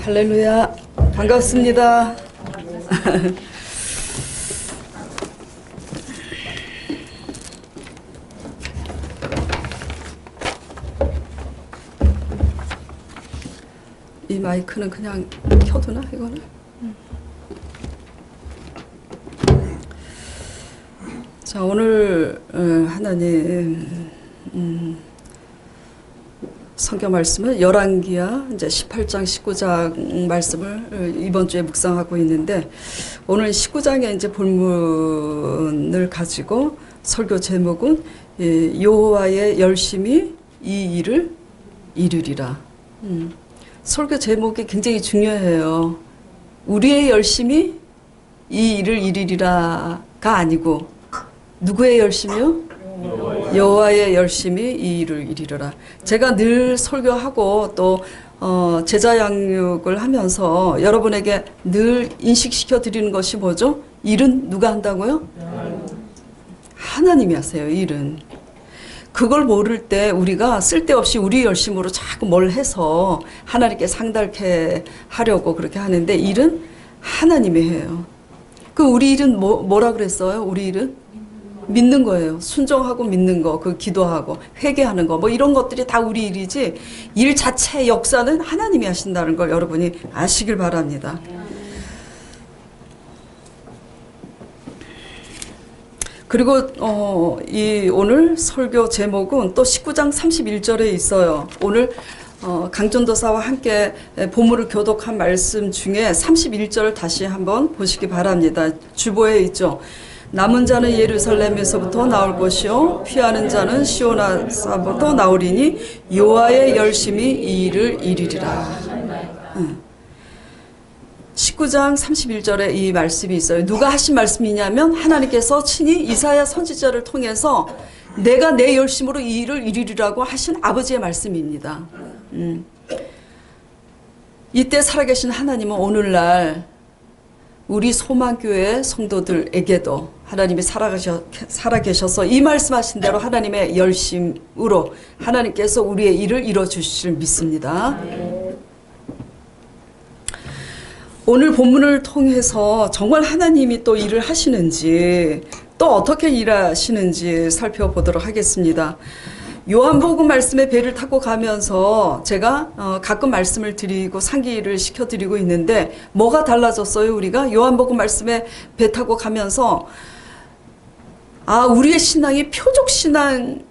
할렐루야. 반갑습니다. 이 마이크는 그냥 켜두나 이거는? 자, 오늘 하나님 성경 말씀은 열왕기야 이제 18장 19장 말씀을 이번 주에 묵상하고 있는데, 오늘 19장의 이제 본문을 가지고 설교 제목은 여호와의 열심히 이 일을 이루리라. 설교 제목이 굉장히 중요해요. 우리의 열심히 이 일을 이루리라가 아니고 누구의 열심이요? 여호와의 열심히 이 일을 이루리라. 제가 늘 설교하고 또 제자 양육을 하면서 여러분에게 늘 인식시켜 드리는 것이 뭐죠? 일은 누가 한다고요? 하나님이 하세요. 일은. 그걸 모를 때 우리가 쓸데없이 우리 열심으로 자꾸 뭘 해서 하나님께 상달케 하려고 그렇게 하는데, 일은 하나님이 해요. 그 우리 일은 뭐라 그랬어요? 우리 일은? 믿는 거예요. 순종하고 믿는 거, 그 기도하고 회개하는 거, 뭐 이런 것들이 다 우리 일이지, 일 자체의 역사는 하나님이 하신다는 걸 여러분이 아시길 바랍니다. 그리고 이 오늘 설교 제목은 또 19장 31절에 있어요. 오늘 강전도사와 함께 본문을 교독한 말씀 중에 31절을 다시 한번 보시기 바랍니다. 주보에 있죠. 남은 자는 예루살렘에서부터 나올 것이요 피하는 자는 시온에서부터 나오리니 여호와의 열심히 이 일을 이루리라. 19장 31절에 이 말씀이 있어요. 누가 하신 말씀이냐면 하나님께서 친히 이사야 선지자를 통해서 내가 내 열심으로 이 일을 이루리라고 하신 아버지의 말씀입니다. 이때 살아계신 하나님은 오늘날 우리 소망교회 성도들에게도 하나님이 살아계셔서 이 말씀하신 대로 하나님의 열심으로 하나님께서 우리의 일을 이뤄주실 믿습니다. 오늘 본문을 통해서 정말 하나님이 또 일을 하시는지, 또 어떻게 일하시는지 살펴보도록 하겠습니다. 요한복음 말씀에 배를 타고 가면서 제가 가끔 말씀을 드리고 상기를 시켜드리고 있는데, 뭐가 달라졌어요? 우리가 요한복음 말씀에 배 타고 가면서 우리의 신앙이 표적 신앙이구나.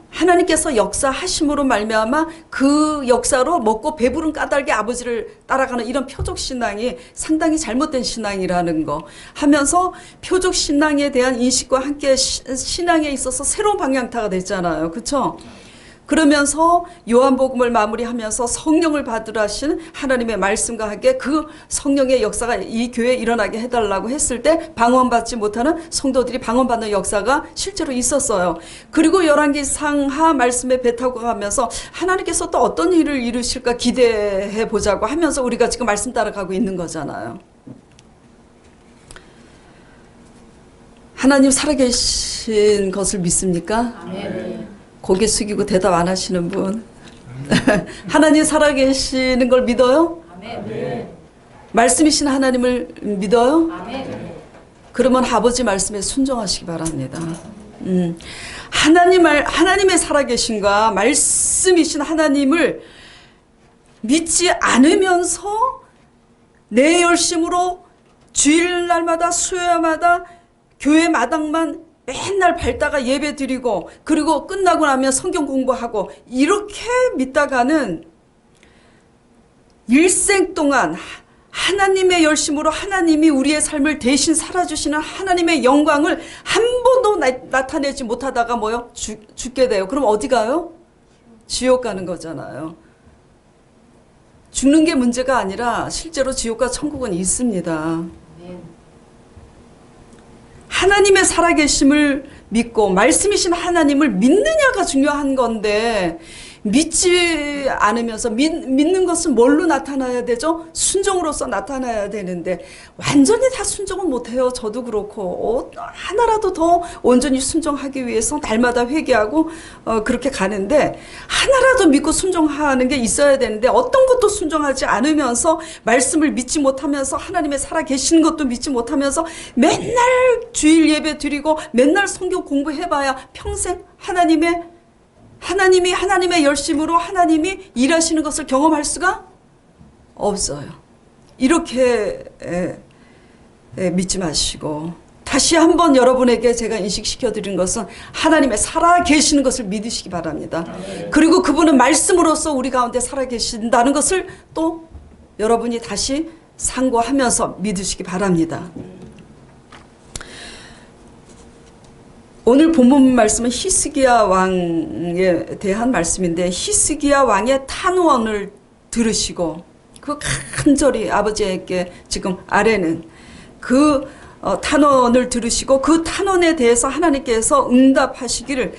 하나님께서 역사하심으로 말미암아 그 역사로 먹고 배부른 까닭의 아버지를 따라가는 이런 표적 신앙이 상당히 잘못된 신앙이라는 거 하면서, 표적 신앙에 대한 인식과 함께 신앙에 있어서 새로운 방향타가 됐잖아요. 그렇죠? 그러면서 요한복음을 마무리하면서 성령을 받으라 하시는 하나님의 말씀과 함께 그 성령의 역사가 이 교회에 일어나게 해달라고 했을 때 방언받지 못하는 성도들이 방언받는 역사가 실제로 있었어요. 그리고 열왕기 상하 말씀에 배 타고 가면서 하나님께서 또 어떤 일을 이루실까 기대해 보자고 하면서 우리가 지금 말씀 따라가고 있는 거잖아요. 하나님 살아계신 것을 믿습니까? 아멘. 고개 숙이고 대답 안 하시는 분. 하나님 살아계시는 걸 믿어요? 아멘. 말씀이신 하나님을 믿어요? 아멘. 그러면 아버지 말씀에 순종하시기 바랍니다. 하나님의 살아계신과 말씀이신 하나님을 믿지 않으면서 내 열심으로 주일날마다 수요일마다 교회 마당만 맨날 밟다가 예배 드리고 그리고 끝나고 나면 성경 공부하고 이렇게 믿다가는 일생 동안 하나님의 열심으로 하나님이 우리의 삶을 대신 살아주시는 하나님의 영광을 한 번도 나타내지 못하다가 죽게 돼요. 그럼 어디 가요? 지옥 가는 거잖아요. 죽는 게 문제가 아니라 실제로 지옥과 천국은 있습니다. 하나님의 살아계심을 믿고 말씀이신 하나님을 믿느냐가 중요한 건데, 믿지 않으면서 믿는 것은 뭘로 나타나야 되죠? 순종으로서 나타나야 되는데 완전히 다 순종은 못해요. 저도 그렇고 하나라도 더 온전히 순종하기 위해서 날마다 회개하고 그렇게 가는데 하나라도 믿고 순종하는 게 있어야 되는데 어떤 것도 순종하지 않으면서 말씀을 믿지 못하면서 하나님의 살아계시는 것도 믿지 못하면서 맨날 주일 예배 드리고 맨날 성경 공부해봐야 평생 하나님의 열심으로 하나님이 일하시는 것을 경험할 수가 없어요. 이렇게 믿지 마시고 다시 한번 여러분에게 제가 인식시켜 드린 것은 하나님의 살아계시는 것을 믿으시기 바랍니다. 그리고 그분은 말씀으로서 우리 가운데 살아계신다는 것을 또 여러분이 다시 상고하면서 믿으시기 바랍니다. 오늘 본문 말씀은 히스기야 왕에 대한 말씀인데 히스기야 왕의 탄원을 들으시고 그 간절히 아버지에게 지금 아뢰는 그 탄원을 들으시고 그 탄원에 대해서 하나님께서 응답하시기를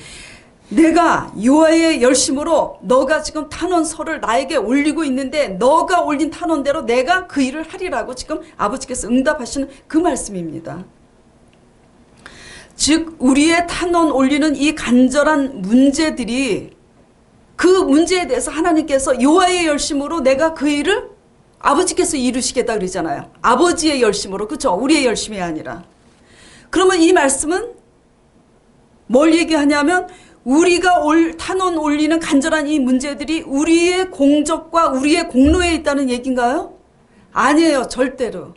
내가 여호와의 열심으로 너가 지금 탄원서를 나에게 올리고 있는데 너가 올린 탄원대로 내가 그 일을 하리라고 지금 아버지께서 응답하시는 그 말씀입니다. 즉 우리의 탄원 올리는 이 간절한 문제들이 그 문제에 대해서 하나님께서 여호와의 열심으로 내가 그 일을 아버지께서 이루시겠다 그러잖아요. 아버지의 열심으로. 그렇죠? 우리의 열심이 아니라. 그러면 이 말씀은 뭘 얘기하냐면 우리가 탄원 올리는 간절한 이 문제들이 우리의 공적과 우리의 공로에 있다는 얘기인가요? 아니에요. 절대로.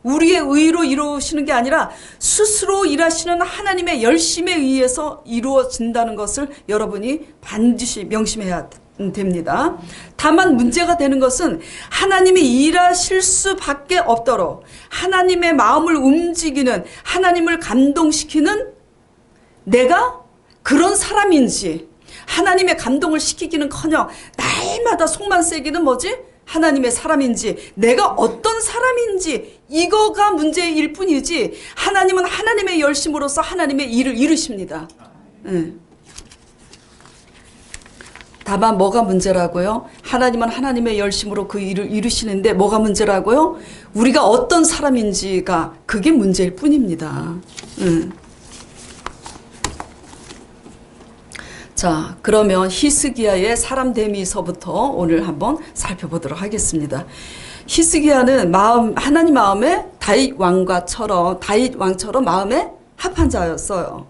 우리의 의로 이루어지는 게 아니라 스스로 일하시는 하나님의 열심에 의해서 이루어진다는 것을 여러분이 반드시 명심해야 됩니다. 다만 문제가 되는 것은 하나님이 일하실 수밖에 없도록 하나님의 마음을 움직이는 하나님을 감동시키는 내가 그런 사람인지 하나님의 감동을 시키기는커녕 날마다 속만 새기는 뭐지? 하나님의 사람인지 내가 어떤 사람인지 이거가 문제일 뿐이지 하나님은 하나님의 열심으로서 하나님의 일을 이루십니다. 다만 뭐가 문제라고요? 하나님은 하나님의 열심으로 그 일을 이루시는데 뭐가 문제라고요? 우리가 어떤 사람인지가 그게 문제일 뿐입니다. 자, 그러면 히스기야의 사람됨이서부터 오늘 한번 살펴보도록 하겠습니다. 히스기야는 하나님 마음에 다윗 왕처럼 마음에 합한 자였어요.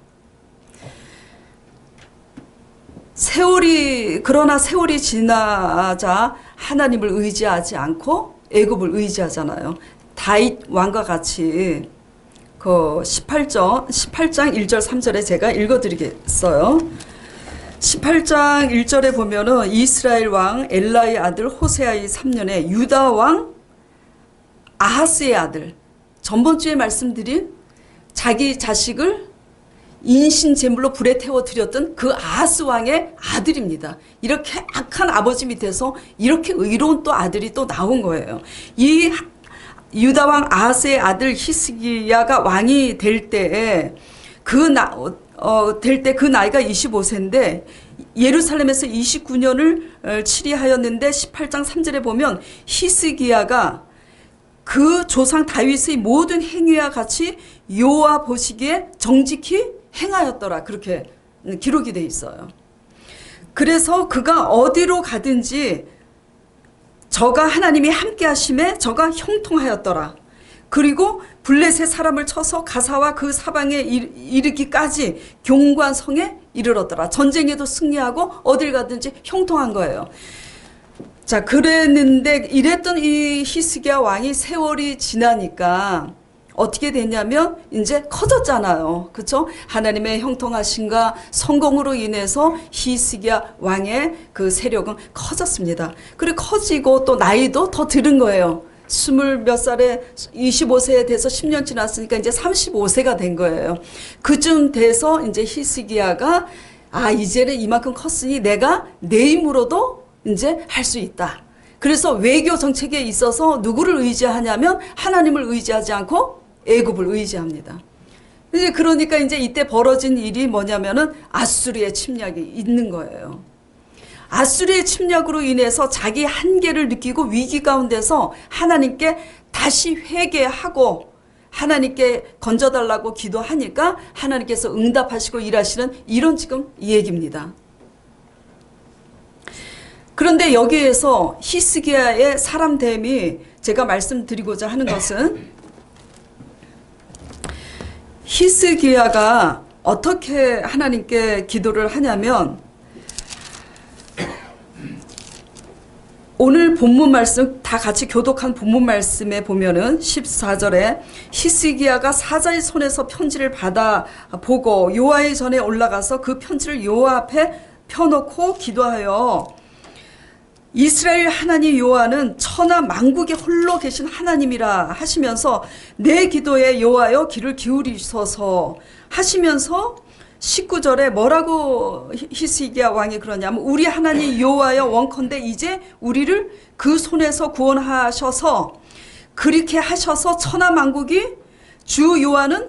그러나 세월이 지나자 하나님을 의지하지 않고 애굽을 의지하잖아요. 다윗 왕과 같이 그 18장 1절 3절에 제가 읽어드리겠어요. 18장 1절에 보면은 이스라엘 왕 엘라의 아들 호세아의 3년에 유다 왕 아하스의 아들, 전번주에 말씀드린 자기 자식을 인신 제물로 불에 태워 드렸던 그 아하스 왕의 아들입니다. 이렇게 악한 아버지 밑에서 이렇게 의로운 또 아들이 또 나온 거예요. 이 유다 왕 아하스의 아들 히스기야가 왕이 될 때에 그 나이가 25세인데 예루살렘에서 29년을 치리하였는데 18장 3절에 보면 히스기야가 그 조상 다윗의 모든 행위와 같이 여호와 보시기에 정직히 행하였더라. 그렇게 기록이 돼 있어요. 그래서 그가 어디로 가든지 저가 하나님이 함께 하심에 저가 형통하였더라. 그리고 블레셋 사람을 쳐서 가사와 그 사방에 이르기까지 견고한 성에 이르렀더라. 전쟁에도 승리하고 어딜 가든지 형통한 거예요. 자, 그랬는데 이랬던 이 히스기야 왕이 세월이 지나니까 어떻게 됐냐면 이제 커졌잖아요. 그렇죠? 하나님의 형통하심과 성공으로 인해서 히스기야 왕의 그 세력은 커졌습니다. 그리고 커지고 또 나이도 더 들은 거예요. 20몇 살에 25세에 돼서 10년 지났으니까 이제 35세가 된 거예요. 그쯤 돼서 이제 히스기야가 이제는 이만큼 컸으니 내가 내 힘으로도 이제 할 수 있다. 그래서 외교 정책에 있어서 누구를 의지하냐면 하나님을 의지하지 않고 애굽을 의지합니다. 그러니까 이제 이때 벌어진 일이 뭐냐면은 아수르의 침략이 있는 거예요. 아수르의 침략으로 인해서 자기 한계를 느끼고 위기 가운데서 하나님께 다시 회개하고 하나님께 건져달라고 기도하니까 하나님께서 응답하시고 일하시는 이런 지금 얘기입니다. 그런데 여기에서 히스기야의 사람됨이 제가 말씀드리고자 하는 것은 히스기야가 어떻게 하나님께 기도를 하냐면 오늘 본문 말씀 다 같이 교독한 본문 말씀에 보면은 14절에 히스기야가 사자의 손에서 편지를 받아 보고 여호와의 전에 올라가서 그 편지를 여호와 앞에 펴놓고 기도하여 이스라엘 하나님 여호와는 천하 만국에 홀로 계신 하나님이라 하시면서 내 기도에 여호와여 귀를 기울이소서 하시면서 19절에 뭐라고 히스기야 왕이 그러냐면 우리 하나님 여호와여 원컨대 이제 우리를 그 손에서 구원하셔서 그렇게 하셔서 천하 만국이 주 여호와는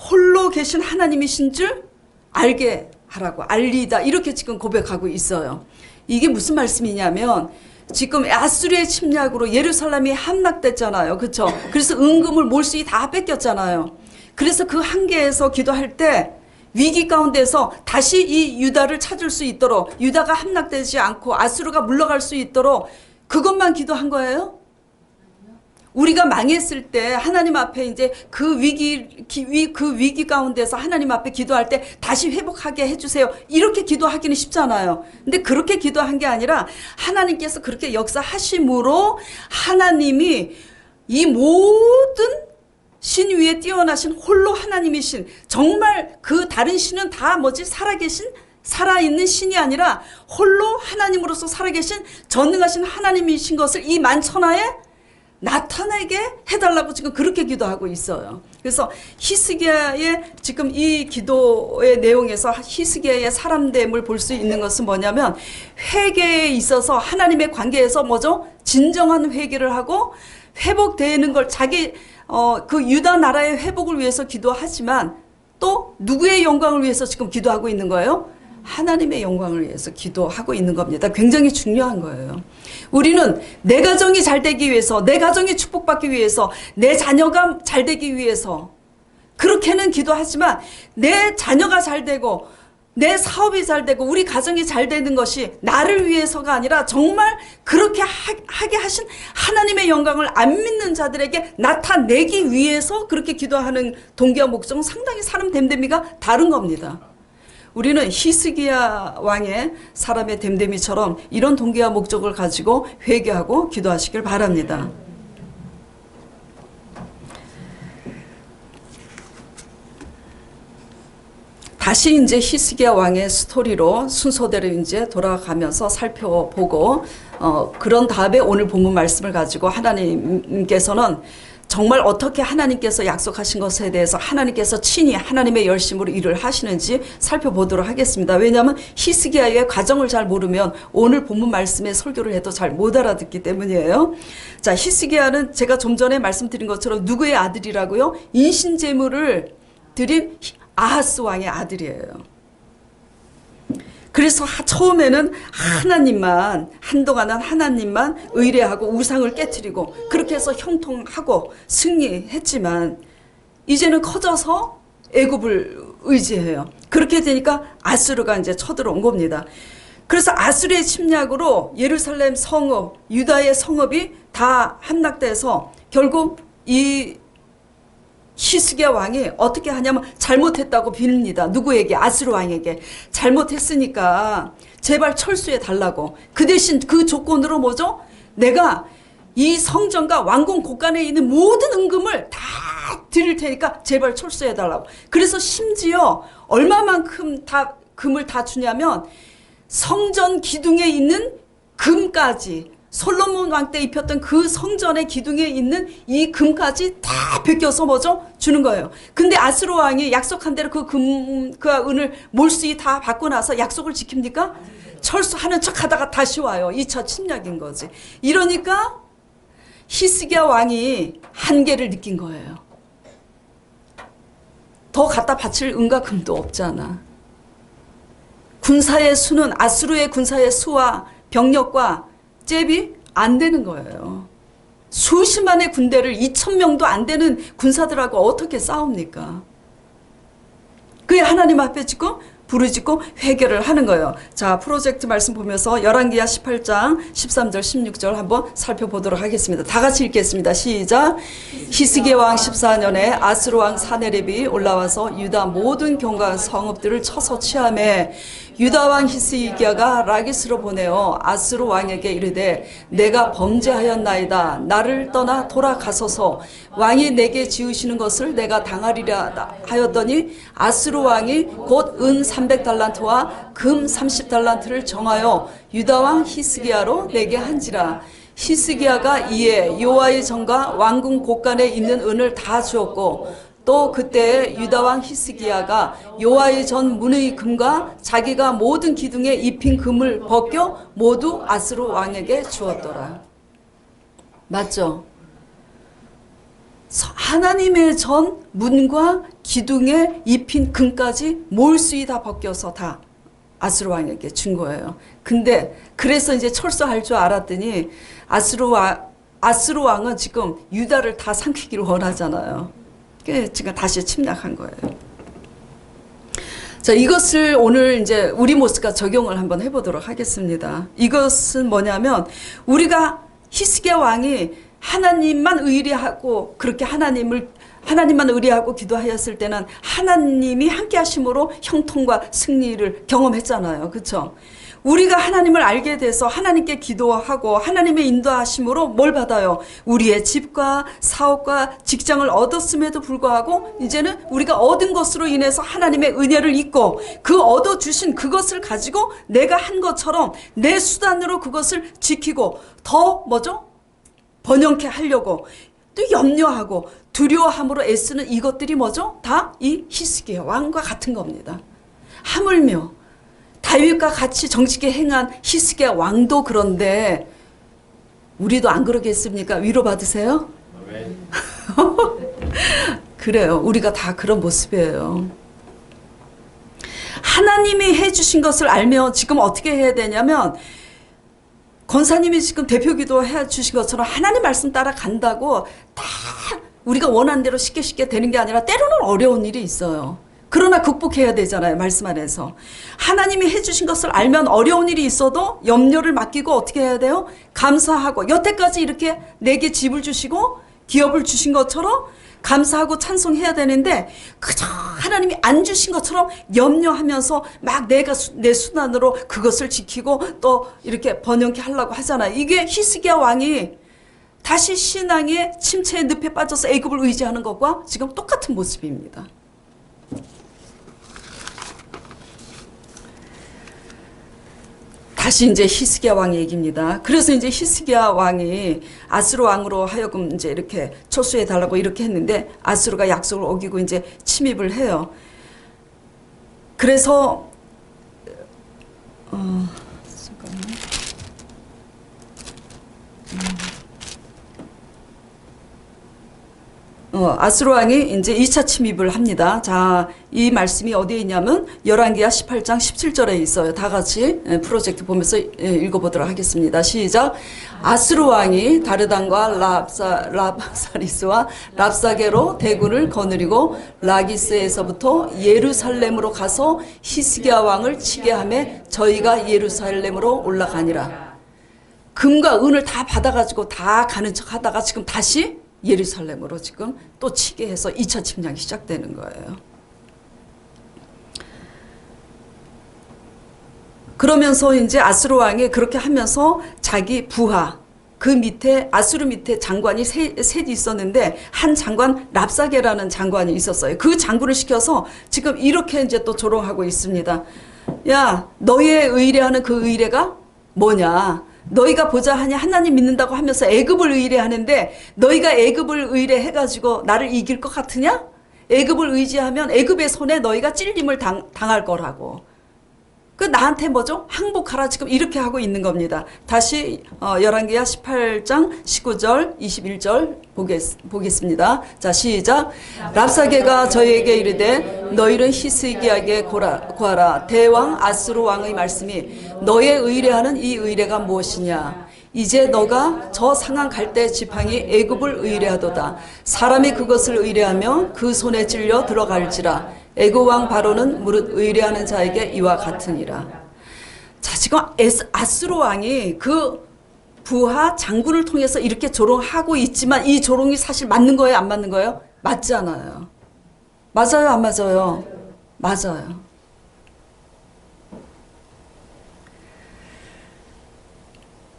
홀로 계신 하나님이신 줄 알게 하라고 알리다 이렇게 지금 고백하고 있어요. 이게 무슨 말씀이냐면 지금 아수르의 침략으로 예루살렘이 함락됐잖아요. 그렇죠? 그래서 은금을 몰수히 다 뺏겼잖아요. 그래서 그 한계에서 기도할 때 위기 가운데서 다시 이 유다를 찾을 수 있도록 유다가 함락되지 않고 아수르가 물러갈 수 있도록 그것만 기도한 거예요? 우리가 망했을 때 하나님 앞에 이제 그 위기 가운데서 하나님 앞에 기도할 때 다시 회복하게 해주세요. 이렇게 기도하기는 쉽잖아요. 근데 그렇게 기도한 게 아니라 하나님께서 그렇게 역사하심으로 하나님이 이 모든 신 위에 뛰어나신 홀로 하나님이신 정말 그 다른 신은 다 살아있는 신이 아니라 홀로 하나님으로서 살아계신 전능하신 하나님이신 것을 이 만천하에 나타내게 해달라고 지금 그렇게 기도하고 있어요. 그래서 히스기야의 지금 이 기도의 내용에서 히스기야의 사람됨을 볼 수 있는 것은 뭐냐면 회개에 있어서 하나님의 관계에서 뭐죠? 진정한 회개를 하고 회복되는 걸 자기 그 유다 나라의 회복을 위해서 기도하지만 또 누구의 영광을 위해서 지금 기도하고 있는 거예요? 하나님의 영광을 위해서 기도하고 있는 겁니다. 굉장히 중요한 거예요. 우리는 내 가정이 잘 되기 위해서, 내 가정이 축복받기 위해서, 내 자녀가 잘 되기 위해서 그렇게는 기도하지만 내 자녀가 잘 되고 내 사업이 잘 되고 우리 가정이 잘 되는 것이 나를 위해서가 아니라 정말 그렇게 하게 하신 하나님의 영광을 안 믿는 자들에게 나타내기 위해서 그렇게 기도하는 동기와 목적은 상당히 사람 됨됨이가 다른 겁니다. 우리는 히스기야 왕의 사람의 됨됨이처럼 이런 동기와 목적을 가지고 회개하고 기도하시길 바랍니다. 다시 이제 히스기야 왕의 스토리로 순서대로 이제 돌아가면서 살펴보고 그런 다음에 오늘 본문 말씀을 가지고 하나님께서는 정말 어떻게 하나님께서 약속하신 것에 대해서 하나님께서 친히 하나님의 열심으로 일을 하시는지 살펴보도록 하겠습니다. 왜냐하면 히스기야의 과정을 잘 모르면 오늘 본문 말씀에 설교를 해도 잘 못 알아듣기 때문이에요. 자, 히스기야는 제가 좀 전에 말씀드린 것처럼 누구의 아들이라고요? 인신제물을 드린 아하스 왕의 아들이에요. 그래서 처음에는 한동안은 하나님만 의뢰하고 우상을 깨트리고 그렇게 해서 형통하고 승리했지만 이제는 커져서 애굽을 의지해요. 그렇게 되니까 아수르가 이제 쳐들어온 겁니다. 그래서 아수르의 침략으로 예루살렘 성읍, 유다의 성읍이 다 함락돼서 결국 이 히스기야 왕이 어떻게 하냐면 잘못했다고 빕니다. 누구에게? 아수르 왕에게. 잘못했으니까 제발 철수해 달라고. 그 대신 그 조건으로 뭐죠? 내가 이 성전과 왕궁 곳간에 있는 모든 은금을 다 드릴 테니까 제발 철수해 달라고. 그래서 심지어 얼마만큼 금을 다 주냐면 성전 기둥에 있는 금까지, 솔로몬 왕 때 입혔던 그 성전의 기둥에 있는 이 금까지 다 베껴서 뭐죠? 주는 거예요. 근데 아수르 왕이 약속한 대로 그 은을 몰수히 다 받고 나서 약속을 지킵니까? 철수하는 척 하다가 다시 와요. 2차 침략인 거지. 이러니까 히스기야 왕이 한계를 느낀 거예요. 더 갖다 바칠 은과 금도 없잖아. 군사의 수는 아수르의 군사의 수와 병력과 잽이 안 되는 거예요. 수십만의 군대를 2,000명도 안 되는 군사들하고 어떻게 싸웁니까? 그게 하나님 앞에 짓고 부르짖고 회개를 하는 거예요. 자, 프로젝트 말씀 보면서 열왕기하 18장 13절 16절 한번 살펴보도록 하겠습니다. 다 같이 읽겠습니다. 시작. 히스기야 왕 14년에 아스루 왕 사네립이 올라와서 유다 모든 경과 성읍들을 쳐서 취하매 유다 왕 히스기야가 라기스로 보내어 아스루 왕에게 이르되 내가 범죄하였나이다. 나를 떠나 돌아가소서. 왕이 내게 지으시는 것을 내가 당하리라 하였더니 아스루 왕이 곧 은 300달란트와 금 30달란트를 정하여 유다 왕 히스기야로 내게 한지라. 히스기야가 이에 여호와의 전과 왕궁 곳간에 있는 은을 다 주었고 또 그때 유다 왕 히스기야가 여호와의 전 문의 금과 자기가 모든 기둥에 입힌 금을 벗겨 모두 아스루 왕에게 주었더라. 맞죠? 하나님의 전 문과 기둥에 입힌 금까지 몰수히 다 벗겨서 다 아스루 왕에게 준 거예요. 근데 그래서 이제 철수할 줄 알았더니 아스루 왕은 지금 유다를 다 삼키기를 원하잖아요. 지금 다시 침략한 거예요. 자, 이것을 오늘 이제 우리 모습과 적용을 한번 해보도록 하겠습니다. 이것은 뭐냐면 우리가 히스기야 왕이 하나님만 의뢰하고 그렇게 하나님만 의뢰하고 기도하였을 때는 하나님이 함께 하심으로 형통과 승리를 경험했잖아요. 그렇죠? 우리가 하나님을 알게 돼서 하나님께 기도하고 하나님의 인도하심으로 뭘 받아요? 우리의 집과 사업과 직장을 얻었음에도 불구하고 이제는 우리가 얻은 것으로 인해서 하나님의 은혜를 잊고 그 얻어주신 그것을 가지고 내가 한 것처럼 내 수단으로 그것을 지키고 더 뭐죠? 번영케 하려고 또 염려하고 두려워함으로 애쓰는 이것들이 뭐죠? 다 이 히스기야 왕과 같은 겁니다. 하물며 다윗과 같이 정직히 행한 히스기야 왕도 그런데 우리도 안 그러겠습니까? 위로받으세요? 그래요. 우리가 다 그런 모습이에요. 하나님이 해주신 것을 알면 지금 어떻게 해야 되냐면 권사님이 지금 대표기도 해주신 것처럼 하나님 말씀 따라 간다고 다 우리가 원하는 대로 쉽게 되는 게 아니라 때로는 어려운 일이 있어요. 그러나 극복해야 되잖아요. 말씀 안에서. 하나님이 해주신 것을 알면 어려운 일이 있어도 염려를 맡기고 어떻게 해야 돼요? 감사하고 여태까지 이렇게 내게 집을 주시고 기업을 주신 것처럼 감사하고 찬송해야 되는데 그저 하나님이 안 주신 것처럼 염려하면서 막 내가 내 수단으로 그것을 지키고 또 이렇게 번영케 하려고 하잖아요. 이게 히스기야 왕이 다시 신앙의 침체의 늪에 빠져서 애굽을 의지하는 것과 지금 똑같은 모습입니다. 다시 이제 히스기야 왕의 얘기입니다. 그래서 이제 히스기야 왕이 아스루 왕으로 하여금 이제 이렇게 철수해 달라고 이렇게 했는데 아스루가 약속을 어기고 이제 침입을 해요. 그래서 잠깐만요. 아스루 왕이 이제 2차 침입을 합니다. 자, 이 말씀이 어디에 있냐면 열왕기하 18장 17절에 있어요. 다 같이 프로젝트 보면서 읽어보도록 하겠습니다. 시작. 아스루 왕이 다르단과 랍사리스와 랍사게로 대군을 거느리고 라기스에서부터 예루살렘으로 가서 히스기야 왕을 치게 하며 저희가 예루살렘으로 올라가니라. 금과 은을 다 받아가지고 다 가는 척 하다가 지금 다시 예루살렘으로 지금 또 치게 해서 2차 침략이 시작되는 거예요. 그러면서 이제 아스루 왕이 그렇게 하면서 자기 부하 그 밑에 아스루 밑에 장관이 셋이 있었는데 한 장관 랍사게라는 장관이 있었어요. 그 장군을 시켜서 지금 이렇게 이제 또 조롱하고 있습니다. 야, 너희의 의뢰하는 그 의뢰가 뭐냐? 너희가 보자 하니 하나님 믿는다고 하면서 애굽을 의뢰하는데 너희가 애굽을 의뢰해가지고 나를 이길 것 같으냐? 애굽을 의지하면 애굽의 손에 너희가 찔림을 당할 거라고. 그 나한테 뭐죠? 항복하라 지금 이렇게 하고 있는 겁니다. 다시 열왕기하 18장 19절 21절 보겠습니다. 자, 시작. 랍사게가 저희에게 이르되 너희는 히스기야에게 구하라. 대왕 아수르 왕의 말씀이 너의 의뢰하는 이 의뢰가 무엇이냐? 이제 너가 저 상한 갈대 지팡이 애굽을 의뢰하도다. 사람이 그것을 의뢰하며 그 손에 찔려 들어갈지라. 애굽 왕 바로는 무릇 의뢰하는 자에게 이와 같으니라. 자, 지금 아수르 왕이 그 부하 장군을 통해서 이렇게 조롱하고 있지만 이 조롱이 사실 맞는 거예요, 안 맞는 거예요? 맞지 않아요. 맞아요, 안 맞아요? 맞아요.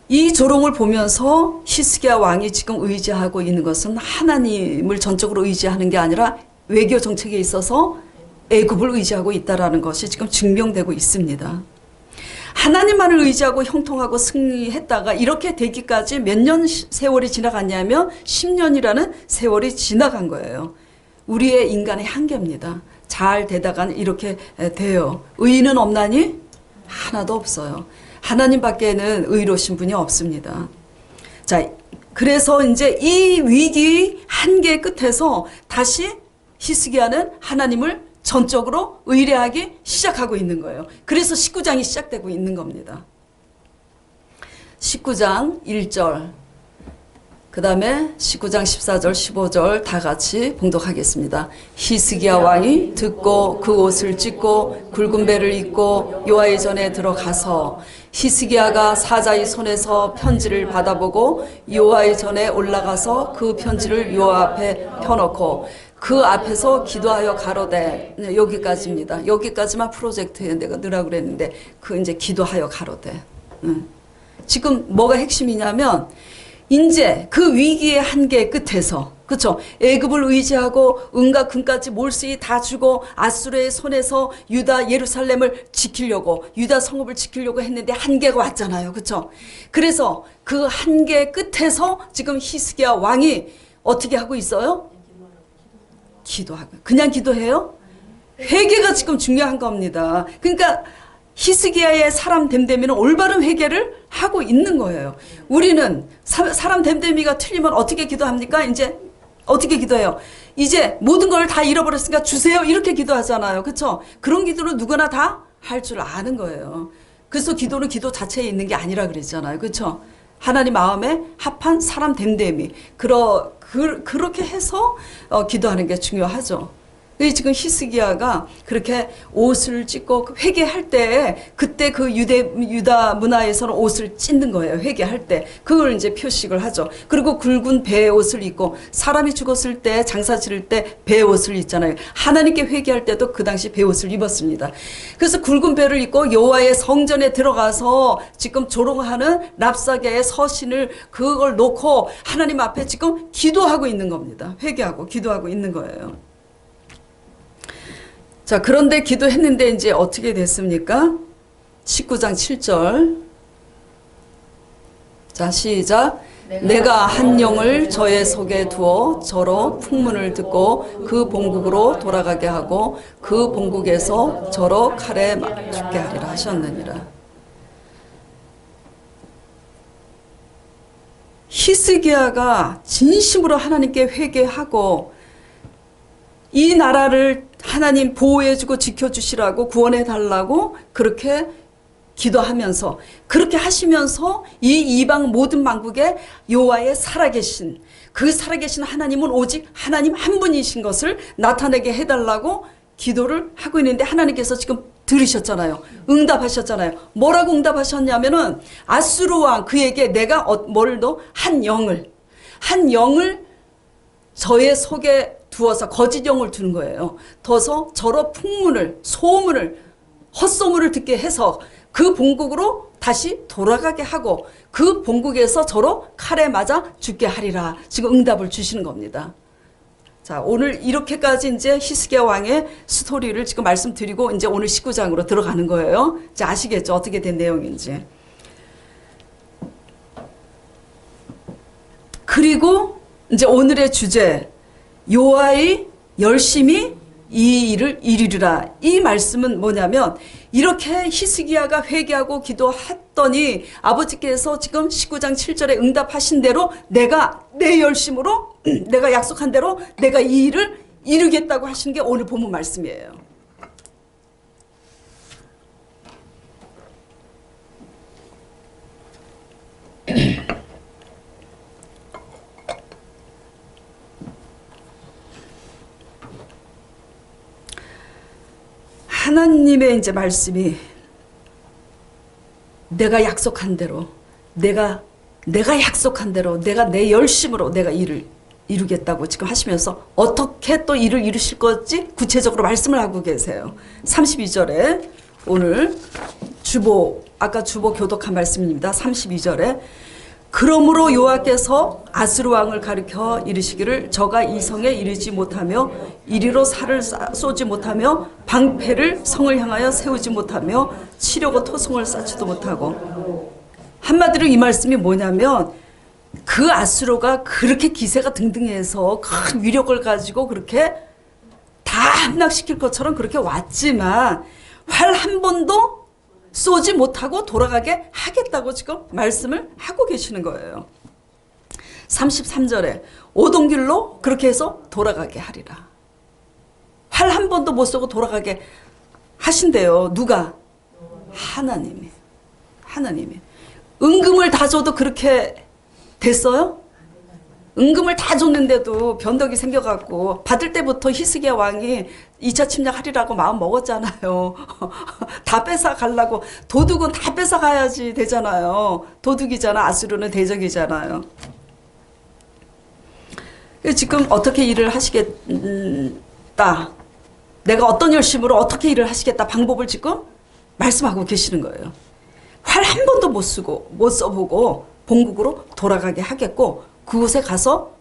이 조롱을 보면서 히스기야 왕이 지금 의지하고 있는 것은 하나님을 전적으로 의지하는 게 아니라 외교 정책에 있어서 애굽을 의지하고 있다는 것이 지금 증명되고 있습니다. 하나님만을 의지하고 형통하고 승리했다가 이렇게 되기까지 몇 년 세월이 지나갔냐면 10년이라는 세월이 지나간 거예요. 우리의 인간의 한계입니다. 잘 되다가 이렇게 돼요. 의인은 없나니? 하나도 없어요. 하나님밖에는 의로우신 분이 없습니다. 자, 그래서 이제 이 위기 한계 끝에서 다시 히스기야는 하나님을 전적으로 의뢰하기 시작하고 있는 거예요. 그래서 19장이 시작되고 있는 겁니다. 19장 1절 그 다음에 19장 14절 15절 다 같이 봉독하겠습니다. 히스기야 왕이 듣고 그 옷을 찢고 굵은 배를 입고 여호와의 전에 들어가서 히스기야가 사자의 손에서 편지를 받아보고 여호와의 전에 올라가서 그 편지를 여호와 앞에 펴놓고 그 앞에서 기도하여 가로되. 여기까지입니다. 여기까지만 프로젝트에 내가 넣으라고 그랬는데 그 이제 기도하여 가로되. 지금 뭐가 핵심이냐면 이제 그 위기의 한계 끝에서 그렇죠. 애굽을 의지하고 은과 금까지 몰수히 다 주고 아수르의 손에서 유다 예루살렘을 지키려고 유다 성읍을 지키려고 했는데 한계가 왔잖아요. 그렇죠. 그래서 그 한계 끝에서 지금 히스기야 왕이 어떻게 하고 있어요? 기도하고. 그냥 기도해요? 회개가 지금 중요한 겁니다. 그러니까 히스기야의 사람 됨됨이는 올바른 회개를 하고 있는 거예요. 우리는 사람 됨됨이가 틀리면 어떻게 기도합니까? 이제 어떻게 기도해요? 이제 모든 걸 다 잃어버렸으니까 주세요. 이렇게 기도하잖아요. 그렇죠? 그런 기도는 누구나 다 할 줄 아는 거예요. 그래서 기도는 기도 자체에 있는 게 아니라 그랬잖아요. 그렇죠? 하나님 마음에 합한 사람 됨됨이 그렇게 해서 기도하는 게 중요하죠. 지금 히스기야가 그렇게 옷을 찢고 회개할 때 그때 그 유다 문화에서는 옷을 찢는 거예요. 회개할 때 그걸 이제 표식을 하죠. 그리고 굵은 배옷을 입고 사람이 죽었을 때 장사 지를 때 배옷을 입잖아요. 하나님께 회개할 때도 그 당시 배옷을 입었습니다. 그래서 굵은 배를 입고 여호와의 성전에 들어가서 지금 조롱하는 랍사게의 서신을 그걸 놓고 하나님 앞에 지금 기도하고 있는 겁니다. 회개하고 기도하고 있는 거예요. 자, 그런데 기도했는데 이제 어떻게 됐습니까? 19장 7절. 자, 시작. 내가 한 영을 저의 속에 두어 저로 풍문을 듣고 그 본국으로 돌아가게 하고 그 본국에서 저로 칼에 죽게 하리라 하셨느니라. 히스기야가 진심으로 하나님께 회개하고 이 나라를 하나님 보호해주고 지켜주시라고 구원해달라고 그렇게 기도하면서 그렇게 하시면서 이 이방 모든 만국에 여호와의 살아계신 그 살아계신 하나님은 오직 하나님 한 분이신 것을 나타내게 해달라고 기도를 하고 있는데 하나님께서 지금 들으셨잖아요. 응답하셨잖아요. 뭐라고 응답하셨냐면은 아수르 왕 그에게 내가 뭘 더 한 영을 저의 속에 두어서 거짓 영을 두는 거예요. 둬서 저로 풍문을 소문을 헛소문을 듣게 해서 그 본국으로 다시 돌아가게 하고 그 본국에서 저로 칼에 맞아 죽게 하리라. 지금 응답을 주시는 겁니다. 자, 오늘 이렇게까지 이제 히스기야 왕의 스토리를 지금 말씀드리고 이제 오늘 19장으로 들어가는 거예요. 이제 아시겠죠? 어떻게 된 내용인지. 그리고 이제 오늘의 주제 여호와의 열심히 이 일을 이루리라. 이 말씀은 뭐냐면 이렇게 히스기야가 회개하고 기도했더니 아버지께서 지금 19장 7절에 응답하신 대로 내가 내 열심으로 내가 약속한 대로 내가 이 일을 이루겠다고 하시는 게 오늘 본문 말씀이에요. 하나님의 이제 말씀이 내가 약속한 대로 내가 약속한 대로 내가 내 열심으로 내가 일을 이루겠다고 지금 하시면서 어떻게 또 일을 이루실 건지 구체적으로 말씀을 하고 계세요. 32절에 오늘 아까 주보 교독한 말씀입니다. 32절에 그러므로 여호와께서 아수르 왕을 가리켜 이르시기를 저가 이 성에 이르지 못하며 이리로 살을 쏘지 못하며 방패를 성을 향하여 세우지 못하며 치려고 토성을 쌓지도 못하고 한마디로 이 말씀이 뭐냐면 그 아수르가 그렇게 기세가 등등해서 큰 위력을 가지고 그렇게 다 함락시킬 것처럼 그렇게 왔지만 활 한 번도 쏘지 못하고 돌아가게 하겠다고 지금 말씀을 하고 계시는 거예요. 33절에 오던 길로 그렇게 해서 돌아가게 하리라. 활 한 번도 못 쏘고 돌아가게 하신대요. 누가? 하나님이. 은금을 다 줘도 그렇게 됐어요? 은금을 다 줬는데도 변덕이 생겨갖고 받을 때부터 히스기야 왕이 2차 침략하리라고 마음 먹었잖아요. 다 뺏어가려고. 도둑은 다 뺏어가야지 되잖아요. 도둑이잖아. 아수르는 대적이잖아요. 지금 어떻게 일을 하시겠다. 내가 어떤 열심으로 어떻게 일을 하시겠다. 방법을 지금 말씀하고 계시는 거예요. 활 한 번도 못 써보고 본국으로 돌아가게 하겠고 그곳에 가서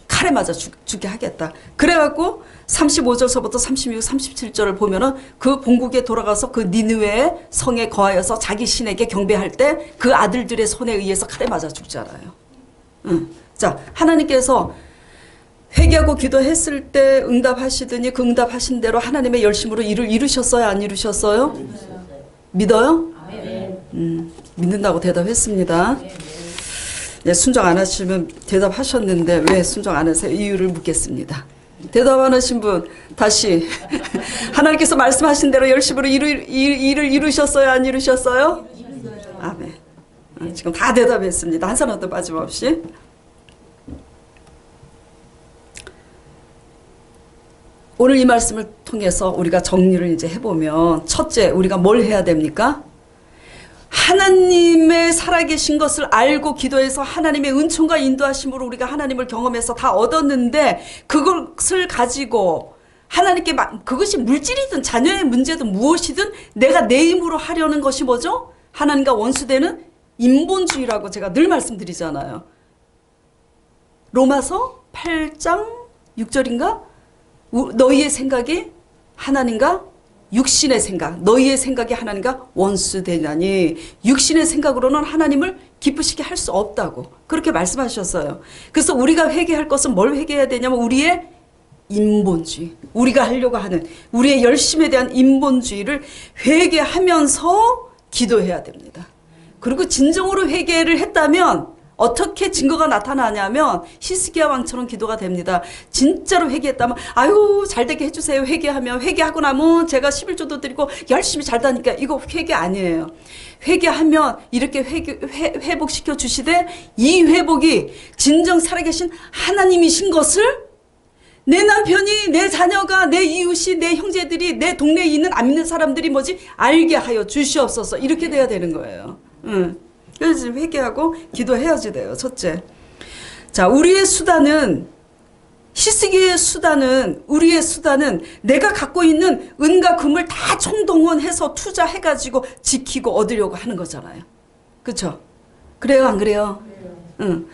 칼에 맞아 죽게 하겠다. 그래갖고 35절서부터 36, 37절을 보면은 그 본국에 돌아가서 그 니느웨 성에 거하여서 자기 신에게 경배할 때 그 아들들의 손에 의해서 칼에 맞아 죽잖아요. 자, 하나님께서 회개하고 기도했을 때 응답하시더니 그 응답하신 대로 하나님의 열심으로 일을 이루셨어요? 안 이루셨어요? 믿어요? 믿는다고 대답했습니다. 네, 순종 안 하시면 대답하셨는데 왜 순종 안 하세요? 이유를 묻겠습니다. 대답 안 하신 분 다시 하나님께서 말씀하신 대로 열심으로 일을 이루셨어요? 안 이루셨어요? 아멘. 지금 다 대답했습니다. 한 사람도 빠짐없이. 오늘 이 말씀을 통해서 우리가 정리를 이제 해보면 첫째 우리가 뭘 해야 됩니까? 하나님의 살아계신 것을 알고 기도해서 하나님의 은총과 인도하심으로 우리가 하나님을 경험해서 다 얻었는데 그것을 가지고 하나님께 그것이 물질이든 자녀의 문제든 무엇이든 내가 내 힘으로 하려는 것이 뭐죠? 하나님과 원수되는 인본주의라고 제가 늘 말씀드리잖아요. 로마서 8장 6절인가? 너희의 생각이 하나님과 육신의 생각, 너희의 생각이 하나님과 원수되냐니 육신의 생각으로는 하나님을 기쁘시게 할 수 없다고 그렇게 말씀하셨어요. 그래서 우리가 회개할 것은 뭘 회개해야 되냐면 우리의 인본주의, 우리가 하려고 하는 우리의 열심에 대한 인본주의를 회개하면서 기도해야 됩니다. 그리고 진정으로 회개를 했다면 어떻게 증거가 나타나냐면 히스기야 왕처럼 기도가 됩니다. 진짜로 회개했다면 아유 잘되게 해주세요. 회개하면 회개하고 나면 제가 11조도 드리고 열심히 잘다니까 이거 회개 아니에요. 회개하면 이렇게 회복시켜 주시되 이 회복이 진정 살아계신 하나님이신 것을 내 남편이 내 자녀가 내 이웃이 내 형제들이 내 동네에 있는 안 믿는 사람들이 뭐지 알게 하여 주시옵소서 이렇게 돼야 되는 거예요. 그래서 회개하고 기도해야지 돼요. 첫째. 자, 우리의 수단은 히스기야의 수단은 우리의 수단은 내가 갖고 있는 은과 금을 다 총동원해서 투자해가지고 지키고 얻으려고 하는 거잖아요. 그렇죠? 그래요, 안 그래요? 응.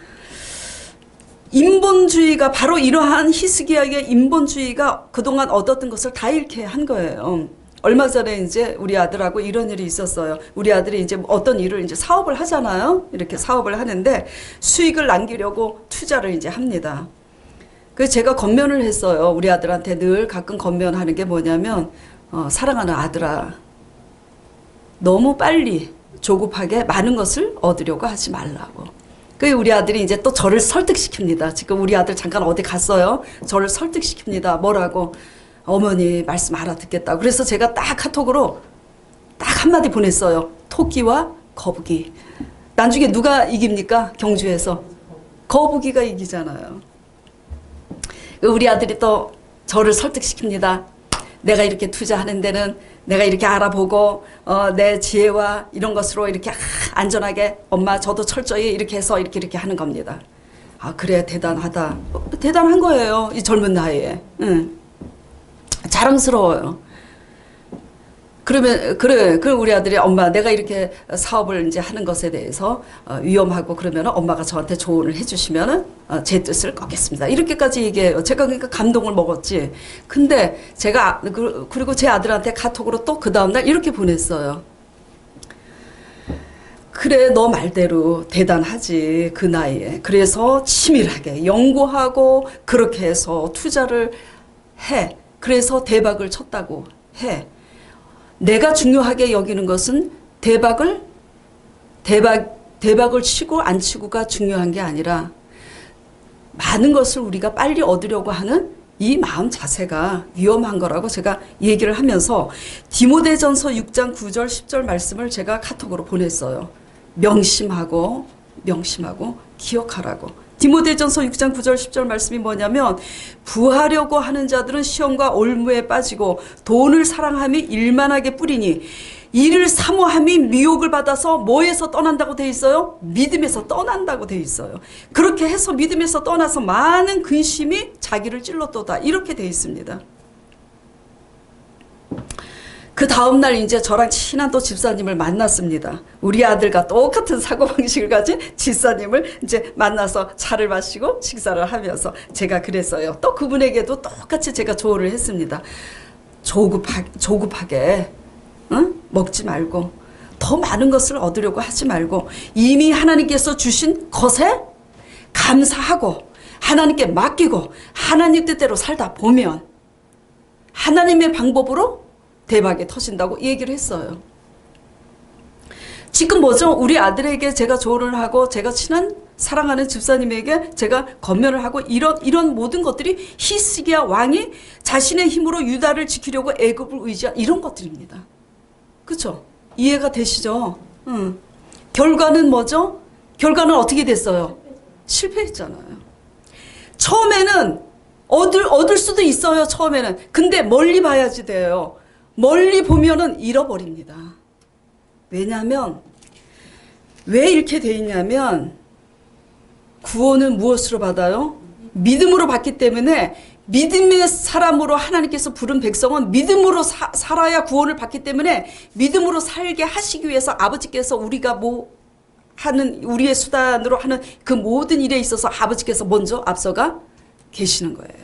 인본주의가 바로 이러한 히스기야의 인본주의가 그동안 얻었던 것을 다 잃게 한 거예요. 얼마 전에 이제 우리 아들하고 이런 일이 있었어요. 우리 아들이 이제 어떤 일을 이제 사업을 하잖아요. 이렇게 사업을 하는데 수익을 남기려고 투자를 이제 합니다. 그래서 제가 권면을 했어요. 우리 아들한테 늘 가끔 권면하는 게 뭐냐면 사랑하는 아들아, 너무 빨리 조급하게 많은 것을 얻으려고 하지 말라고. 그 우리 아들이 이제 또 저를 설득시킵니다. 지금 우리 아들 잠깐 어디 갔어요. 저를 설득시킵니다. 뭐라고? 어머니 말씀 알아듣겠다고. 그래서 제가 딱 카톡으로 딱 한마디 보냈어요. 토끼와 거북이. 나중에 누가 이깁니까? 경주에서. 거북이가 이기잖아요. 우리 아들이 또 저를 설득시킵니다. 내가 이렇게 투자하는 데는 내가 이렇게 알아보고 내 지혜와 이런 것으로 이렇게 안전하게 엄마 저도 철저히 이렇게 해서 이렇게 하는 겁니다. 아 그래 대단하다. 대단한 거예요. 이 젊은 나이에. 응. 자랑스러워요. 그러면 그래 우리 아들이 엄마 내가 이렇게 사업을 이제 하는 것에 대해서 위험하고 그러면 엄마가 저한테 조언을 해주시면은 제 뜻을 꺾겠습니다. 이렇게까지 얘기해요. 제가 그러니까 감동을 먹었지. 근데 제가 그리고 제 아들한테 카톡으로 또 그 다음날 이렇게 보냈어요. 그래 너 말대로 대단하지 그 나이에. 그래서 치밀하게 연구하고 그렇게 해서 투자를 해. 그래서 대박을 쳤다고 해. 내가 중요하게 여기는 것은 대박을 치고 안 치고가 중요한 게 아니라 많은 것을 우리가 빨리 얻으려고 하는 이 마음 자세가 위험한 거라고 제가 얘기를 하면서 디모데전서 6장 9절 10절 말씀을 제가 카톡으로 보냈어요. 명심하고 기억하라고. 디모데전서 6장 9절 10절 말씀이 뭐냐면 부하려고 하는 자들은 시험과 올무에 빠지고 돈을 사랑함이 일만하게 뿌리니 이를 사모함이 미혹을 받아서 뭐에서 떠난다고 돼 있어요? 믿음에서 떠난다고 돼 있어요. 그렇게 해서 믿음에서 떠나서 많은 근심이 자기를 찔렀도다 이렇게 돼 있습니다. 그 다음날 이제 저랑 친한 또 집사님을 만났습니다. 우리 아들과 똑같은 사고방식을 가진 집사님을 이제 만나서 차를 마시고 식사를 하면서 제가 그랬어요. 또 그분에게도 똑같이 제가 조언을 했습니다. 조급하게 응? 먹지 말고 더 많은 것을 얻으려고 하지 말고 이미 하나님께서 주신 것에 감사하고 하나님께 맡기고 하나님 뜻대로 살다 보면 하나님의 방법으로 대박이 터진다고 얘기를 했어요. 지금 뭐죠? 우리 아들에게 제가 조언을 하고 제가 친한 사랑하는 집사님에게 제가 권면을 하고 이런 모든 것들이 히스기야 왕이 자신의 힘으로 유다를 지키려고 애굽을 의지한 이런 것들입니다. 그렇죠? 이해가 되시죠? 결과는 뭐죠? 결과는 어떻게 됐어요? 실패했잖아요. 처음에는 얻을 수도 있어요. 처음에는. 근데 멀리 봐야지 돼요. 멀리 보면은 잃어버립니다. 왜냐하면 왜 이렇게 돼 있냐면 구원은 무엇으로 받아요? 믿음으로 받기 때문에 믿음의 사람으로 하나님께서 부른 백성은 믿음으로 살아야 구원을 받기 때문에 믿음으로 살게 하시기 위해서 아버지께서 우리가 하는 우리의 수단으로 하는 그 모든 일에 있어서 아버지께서 먼저 앞서가 계시는 거예요.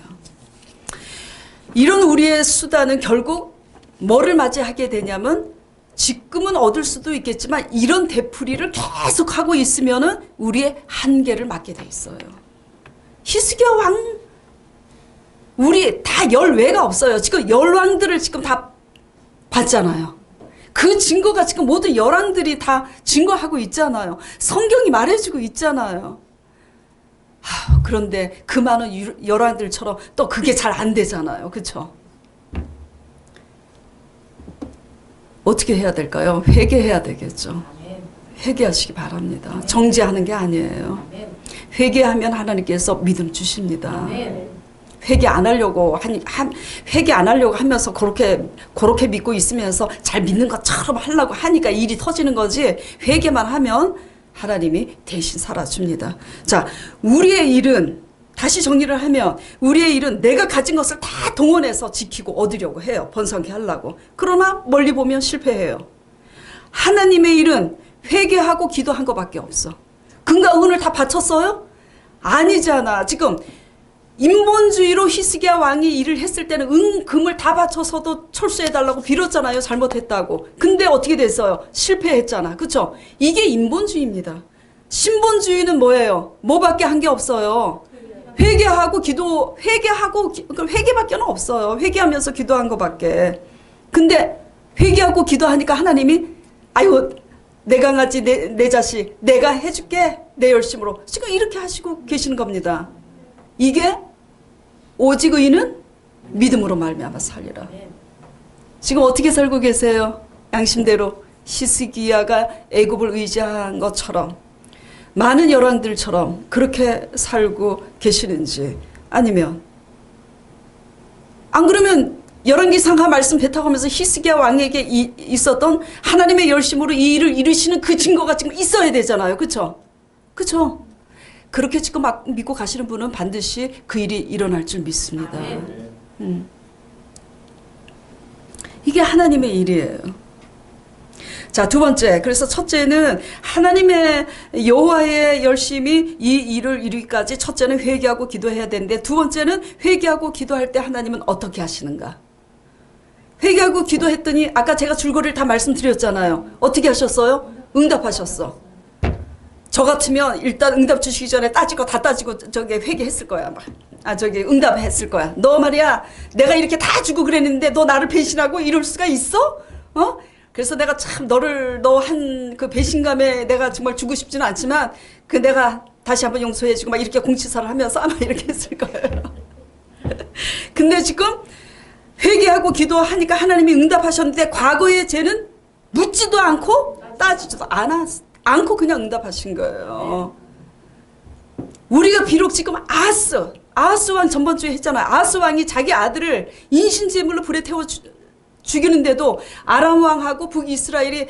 이런 우리의 수단은 결국 뭐를 맞이하게 되냐면 지금은 얻을 수도 있겠지만 이런 되풀이를 계속하고 있으면은 우리의 한계를 맞게 돼 있어요. 히스기야 왕 우리 다 열외가 없어요. 지금 열왕들을 지금 다 봤잖아요. 그 증거가 지금 모든 열왕들이 다 증거하고 있잖아요. 성경이 말해주고 있잖아요. 그런데 그 많은 열왕들처럼 또 그게 잘 안 되잖아요. 그렇죠? 어떻게 해야 될까요? 회개해야 되겠죠. 회개하시기 바랍니다. 정죄하는 게 아니에요. 회개하면 하나님께서 믿음 주십니다. 회개 안 하려고 회개 안 하려고 하면서 그렇게 믿고 있으면서 잘 믿는 것처럼 하려고 하니까 일이 터지는 거지. 회개만 하면 하나님이 대신 살아줍니다. 자, 우리의 일은 다시 정리를 하면 우리의 일은 내가 가진 것을 다 동원해서 지키고 얻으려고 해요. 번성케 하려고. 그러나 멀리 보면 실패해요. 하나님의 일은 회개하고 기도한 것밖에 없어. 금과 은을 다 바쳤어요? 아니잖아. 지금 인본주의로 히스기야 왕이 일을 했을 때는 은, 금을 다 바쳐서도 철수해달라고 빌었잖아요. 잘못했다고. 근데 어떻게 됐어요? 실패했잖아. 그쵸? 이게 인본주의입니다. 신본주의는 뭐예요? 뭐밖에 한 게 없어요? 회개하고 회개밖에 없어요. 회개하면서 기도한 것밖에. 근데 회개하고 기도하니까 하나님이 아유 내 강아지 내 자식 내가 해줄게 내 열심으로 지금 이렇게 하시고 계시는 겁니다. 이게 오직 의인은 믿음으로 말미암아 살리라. 지금 어떻게 살고 계세요? 양심대로 히스기야가 애굽을 의지한 것처럼 많은 열왕들처럼 그렇게 살고 계시는지, 아니면 안 그러면 열왕기상하 말씀 뱉어가면서 히스기야 왕에게 있었던 하나님의 열심으로 이 일을 이루시는 그 증거가 지금 있어야 되잖아요. 그렇죠? 그렇죠? 그렇게 지금 막 믿고 가시는 분은 반드시 그 일이 일어날 줄 믿습니다. 이게 하나님의 일이에요. 자, 두 번째. 그래서 첫째는 하나님의 여호와의 열심히 이 일을 이루기까지 첫째는 회개하고 기도해야 되는데, 두 번째는 회개하고 기도할 때 하나님은 어떻게 하시는가? 회개하고 기도했더니 아까 제가 줄거리를 다 말씀드렸잖아요. 어떻게 하셨어요? 응답하셨어. 저 같으면 일단 응답 주시기 전에 따지고 다 따지고 저기 회개했을 거야. 저기 응답했을 거야. 너 말이야 내가 이렇게 다 주고 그랬는데 너 나를 배신하고 이럴 수가 있어? 그래서 내가 참 너를 너 한 그 배신감에 내가 정말 주고 싶지는 않지만 그 내가 다시 한번 용서해주고 막 이렇게 공치사를 하면서 아마 이렇게 했을 거예요. 근데 지금 회개하고 기도하니까 하나님이 응답하셨는데 과거의 죄는 묻지도 않고 따지지도 않고 그냥 응답하신 거예요. 우리가 비록 지금 아하스 왕 전번주에 했잖아요. 아하스 왕이 자기 아들을 인신제물로 불에 태워 죽이는데도 아람 왕하고 북이스라엘이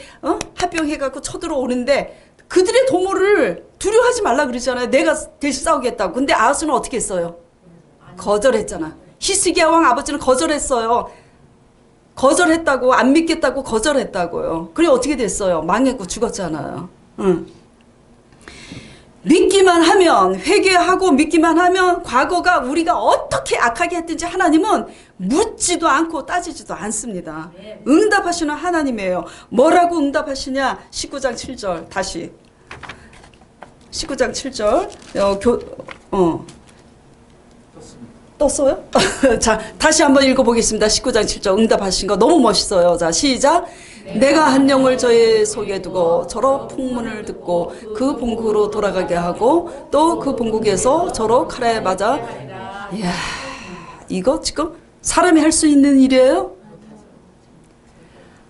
합병해갖고 쳐들어오는데 그들의 도모를 두려워하지 말라 그러잖아요. 내가 대신 싸우겠다고. 근데 아하스는 어떻게 했어요? 거절했잖아. 히스기야 왕 아버지는 거절했어요. 거절했다고, 안 믿겠다고 거절했다고요. 그래 어떻게 됐어요? 망했고 죽었잖아요. 믿기만 하면, 회개하고 믿기만 하면 과거가 우리가 어떻게 악하게 했든지 하나님은 묻지도 않고 따지지도 않습니다. 응답하시는 하나님이에요. 뭐라고 응답하시냐? 19장 7절 다시 19장 7절 떴어요? 자, 다시 한번 읽어보겠습니다. 19장 7절 응답하신 거 너무 멋있어요. 자, 시작. 내가 한 영을 저의 속에 두고 저로 풍문을 듣고 그 본국으로 돌아가게 하고 또 그 본국에서 저로 칼에 맞아. 이야, 이거 지금 사람이 할 수 있는 일이에요?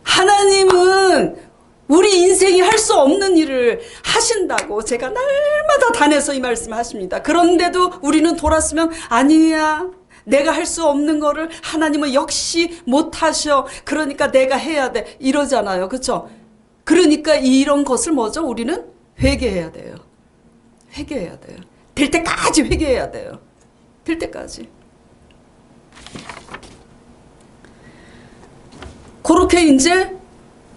하나님은 우리 인생이 할 수 없는 일을 하신다고 제가 날마다 단에서 이 말씀 하십니다. 그런데도 우리는 돌았으면 아니야. 내가 할 수 없는 거를 하나님은 역시 못하셔. 그러니까 내가 해야 돼. 이러잖아요. 그렇죠? 그러니까 이런 것을 뭐죠? 우리는 회개해야 돼요. 회개해야 돼요. 될 때까지 회개해야 돼요. 될 때까지. 그렇게 이제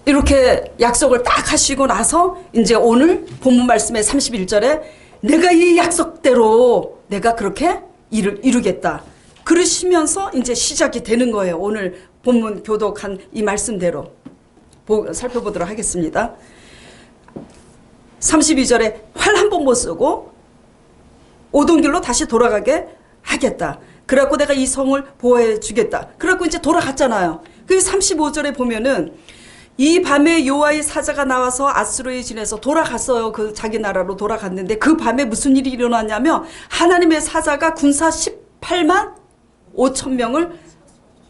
이렇게 약속을 딱 하시고 나서 이제 오늘 본문 말씀의 31절에 내가 이 약속대로 내가 그렇게 일을 이루겠다. 그러시면서 이제 시작이 되는 거예요. 오늘 본문 교독한 이 말씀대로 살펴보도록 하겠습니다. 32절에 활 한 번 못 쓰고 오던 길로 다시 돌아가게 하겠다. 그래갖고 내가 이 성을 보호해 주겠다. 그래갖고 이제 돌아갔잖아요. 그 35절에 보면은 이 밤에 여호와의 사자가 나와서 아스로의 진에서 돌아갔어요. 그 자기 나라로 돌아갔는데 그 밤에 무슨 일이 일어났냐면 하나님의 사자가 군사 18만 5천 명을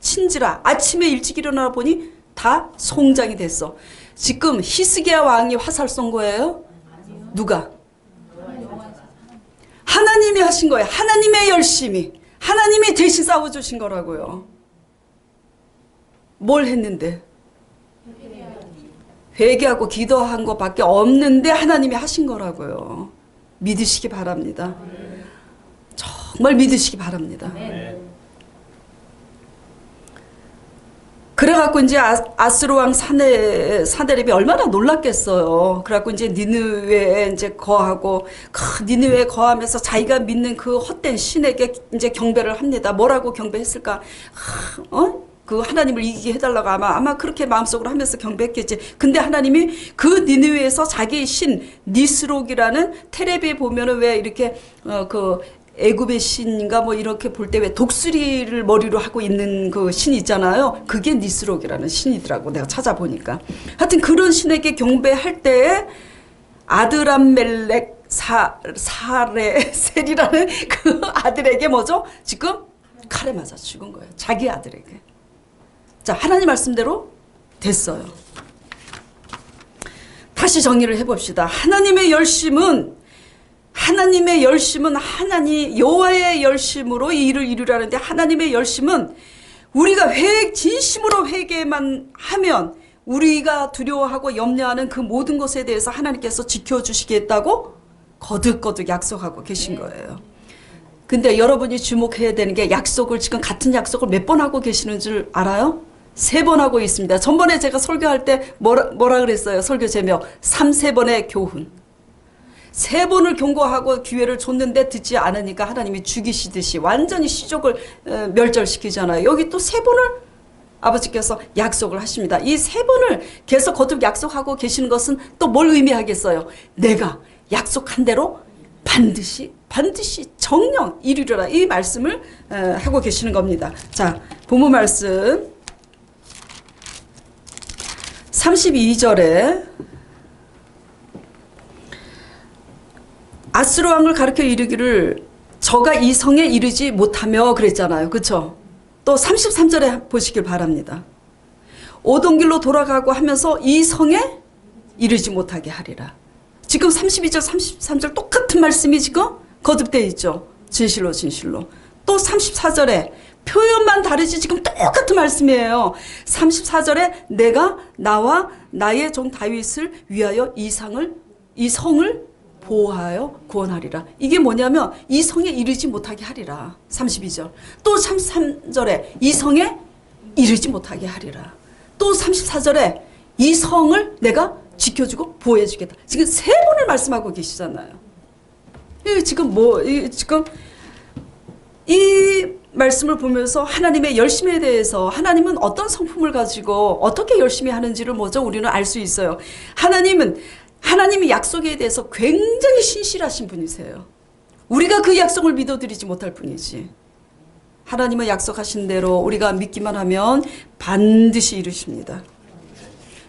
친지라. 아침에 일찍 일어나 보니 다 송장이 됐어. 지금 히스기야 왕이 화살 쏜 거예요? 누가? 하나님이 하신 거예요. 하나님의 열심히. 하나님이 대신 싸워주신 거라고요. 뭘 했는데? 회개하고 기도한 것밖에 없는데 하나님이 하신 거라고요. 믿으시기 바랍니다. 정말 믿으시기 바랍니다. 그래갖고 이제 아스로 왕 사네립이 얼마나 놀랐겠어요. 그래갖고 이제 니느웨에 이제 거하고 니느웨에 거하면서 자기가 믿는 그 헛된 신에게 이제 경배를 합니다. 뭐라고 경배했을까? 그 하나님을 이기게 해달라고 아마 그렇게 마음속으로 하면서 경배했겠지. 근데 하나님이 그 니느웨에서 자기의 신 니스록이라는 테레비에 보면은 왜 이렇게 그 애굽의 신인가 뭐 이렇게 볼 때 왜 독수리를 머리로 하고 있는 그 신 있잖아요. 그게 니스록이라는 신이더라고. 내가 찾아보니까. 하여튼 그런 신에게 경배할 때에 아드람멜렉 사레셀이라는 그 아들에게 뭐죠? 지금 칼에 맞아 죽은 거예요. 자기 아들에게. 자, 하나님 말씀대로 됐어요. 다시 정리를 해봅시다. 하나님의 열심은 하나님 여호와의 열심으로 이 일을 이루라는데, 하나님의 열심은 우리가 진심으로 회개만 하면 우리가 두려워하고 염려하는 그 모든 것에 대해서 하나님께서 지켜주시겠다고 거듭거듭 약속하고 계신 거예요. 근데 여러분이 주목해야 되는 게, 약속을 지금 같은 약속을 몇 번 하고 계시는 줄 알아요? 3번 하고 있습니다. 전번에 제가 설교할 때 뭐라 그랬어요? 설교 제목 3세번의 교훈. 3번을 경고하고 기회를 줬는데 듣지 않으니까 하나님이 죽이시듯이 완전히 시족을 멸절시키잖아요. 여기 또 3번을 아버지께서 약속을 하십니다. 이 3번을 계속 거듭 약속하고 계시는 것은 또 뭘 의미하겠어요? 내가 약속한 대로 반드시 정령 이루리라, 이 말씀을 하고 계시는 겁니다. 자, 본문 말씀 32절에 아스루 왕을 가르쳐 이르기를 저가 이 성에 이르지 못하며 그랬잖아요. 그렇죠? 또 33절에 보시길 바랍니다. 오던 길로 돌아가고 하면서 이 성에 이르지 못하게 하리라. 지금 32절 33절 똑같은 말씀이 지금 거듭되어 있죠. 진실로 또 34절에 표현만 다르지 지금 똑같은 말씀이에요. 34절에 내가 나와 나의 종 다윗을 위하여 이 성을 보호하여 구원하리라. 이게 뭐냐면 이 성에 이르지 못하게 하리라. 32절. 또 33절에 이 성에 이르지 못하게 하리라. 또 34절에 이 성을 내가 지켜주고 보호해주겠다. 지금 3번을 말씀하고 계시잖아요. 지금 이 말씀을 보면서 하나님의 열심에 대해서, 하나님은 어떤 성품을 가지고 어떻게 열심히 하는지를 먼저 우리는 알 수 있어요. 하나님이 약속에 대해서 굉장히 신실하신 분이세요. 우리가 그 약속을 믿어드리지 못할 뿐이지. 하나님은 약속하신 대로 우리가 믿기만 하면 반드시 이루십니다.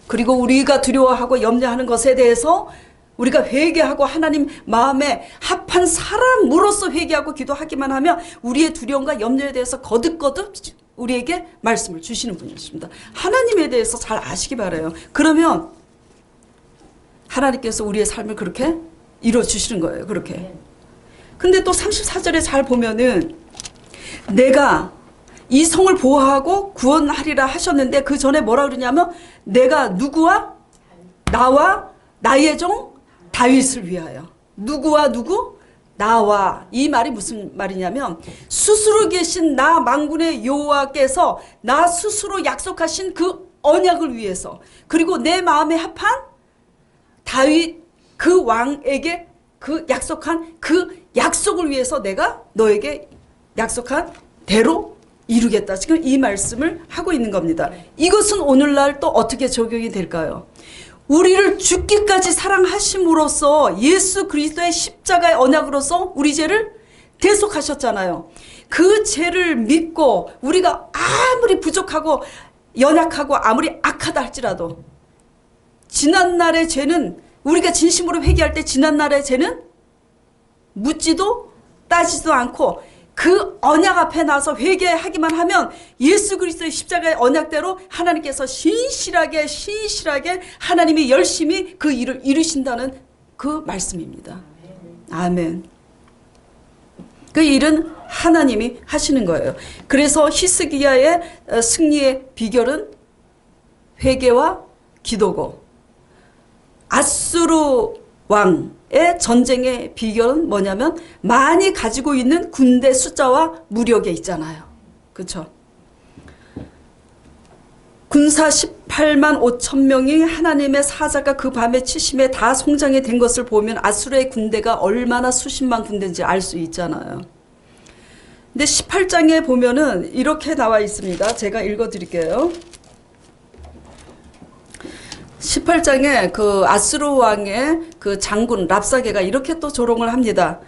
그리고 우리가 두려워하고 염려하는 것에 대해서 우리가 회개하고 하나님 마음에 합한 사람으로서 회개하고 기도하기만 하면 우리의 두려움과 염려에 대해서 거듭거듭 우리에게 말씀을 주시는 분이십니다. 하나님에 대해서 잘 아시기 바라요. 그러면 하나님께서 우리의 삶을 그렇게 이루어주시는 거예요. 그렇게. 근데 또 34절에 잘 보면은 내가 이 성을 보호하고 구원하리라 하셨는데, 그 전에 뭐라 그러냐면 내가 누구와? 나와 나의 종 다윗을 위하여. 누구와 누구? 나와. 이 말이 무슨 말이냐면, 스스로 계신 나 만군의 여호와께서 나 스스로 약속하신 그 언약을 위해서, 그리고 내 마음에 합한 다윗 그 왕에게 그 약속한 그 약속을 위해서 내가 너에게 약속한 대로 이루겠다. 지금 이 말씀을 하고 있는 겁니다. 이것은 오늘날 또 어떻게 적용이 될까요? 우리를 죽기까지 사랑하심으로써 예수 그리스도의 십자가의 언약으로서 우리 죄를 대속하셨잖아요. 그 죄를 믿고 우리가 아무리 부족하고 연약하고 아무리 악하다 할지라도, 지난날의 죄는, 우리가 진심으로 회개할 때 지난날의 죄는 묻지도 따지도 않고 그 언약 앞에 나서 회개하기만 하면 예수 그리스도의 십자가의 언약대로 하나님께서 신실하게 하나님이 열심히 그 일을 이루신다는 그 말씀입니다. 아멘. 그 일은 하나님이 하시는 거예요. 그래서 히스기야의 승리의 비결은 회개와 기도고, 아수르 왕의 전쟁의 비결은 뭐냐면 많이 가지고 있는 군대 숫자와 무력에 있잖아요. 그렇죠? 군사 18만 5천 명이 하나님의 사자가 그 밤에 치심에 다 성장이 된 것을 보면 아수르의 군대가 얼마나 수십만 군대인지 알 수 있잖아요. 근데 18장에 보면은 이렇게 나와 있습니다. 제가 읽어 드릴게요. 18장에 그 아수르 왕의 그 장군 랍사게가 이렇게 또 조롱을 합니다.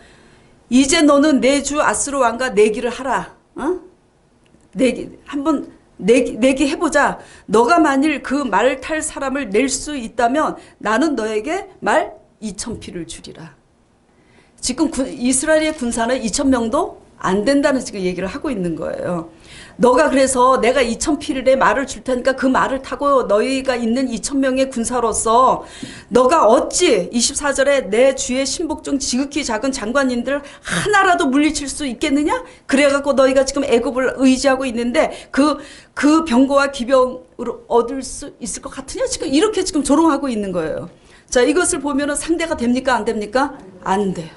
이제 너는 내 주 아스로 왕과 내기를 하라. 어? 내기 한번 내기 해보자. 너가 만일 그 말 탈 사람을 낼 수 있다면 나는 너에게 말 2,000피를 주리라. 지금 이스라엘의 군사는 2,000명도 안 된다는 지금 얘기를 하고 있는 거예요. 너가 그래서 내가 2,000피를의 말을 줄 테니까 그 말을 타고 너희가 있는 2,000명의 군사로서 너가 어찌 24절에 내 주의 신복 중 지극히 작은 장관님들 하나라도 물리칠 수 있겠느냐? 그래갖고 너희가 지금 애굽을 의지하고 있는데 그 병거와 기병으로 얻을 수 있을 것 같으냐? 지금 이렇게 지금 조롱하고 있는 거예요. 자, 이것을 보면은 상대가 됩니까? 안 됩니까? 안 돼요.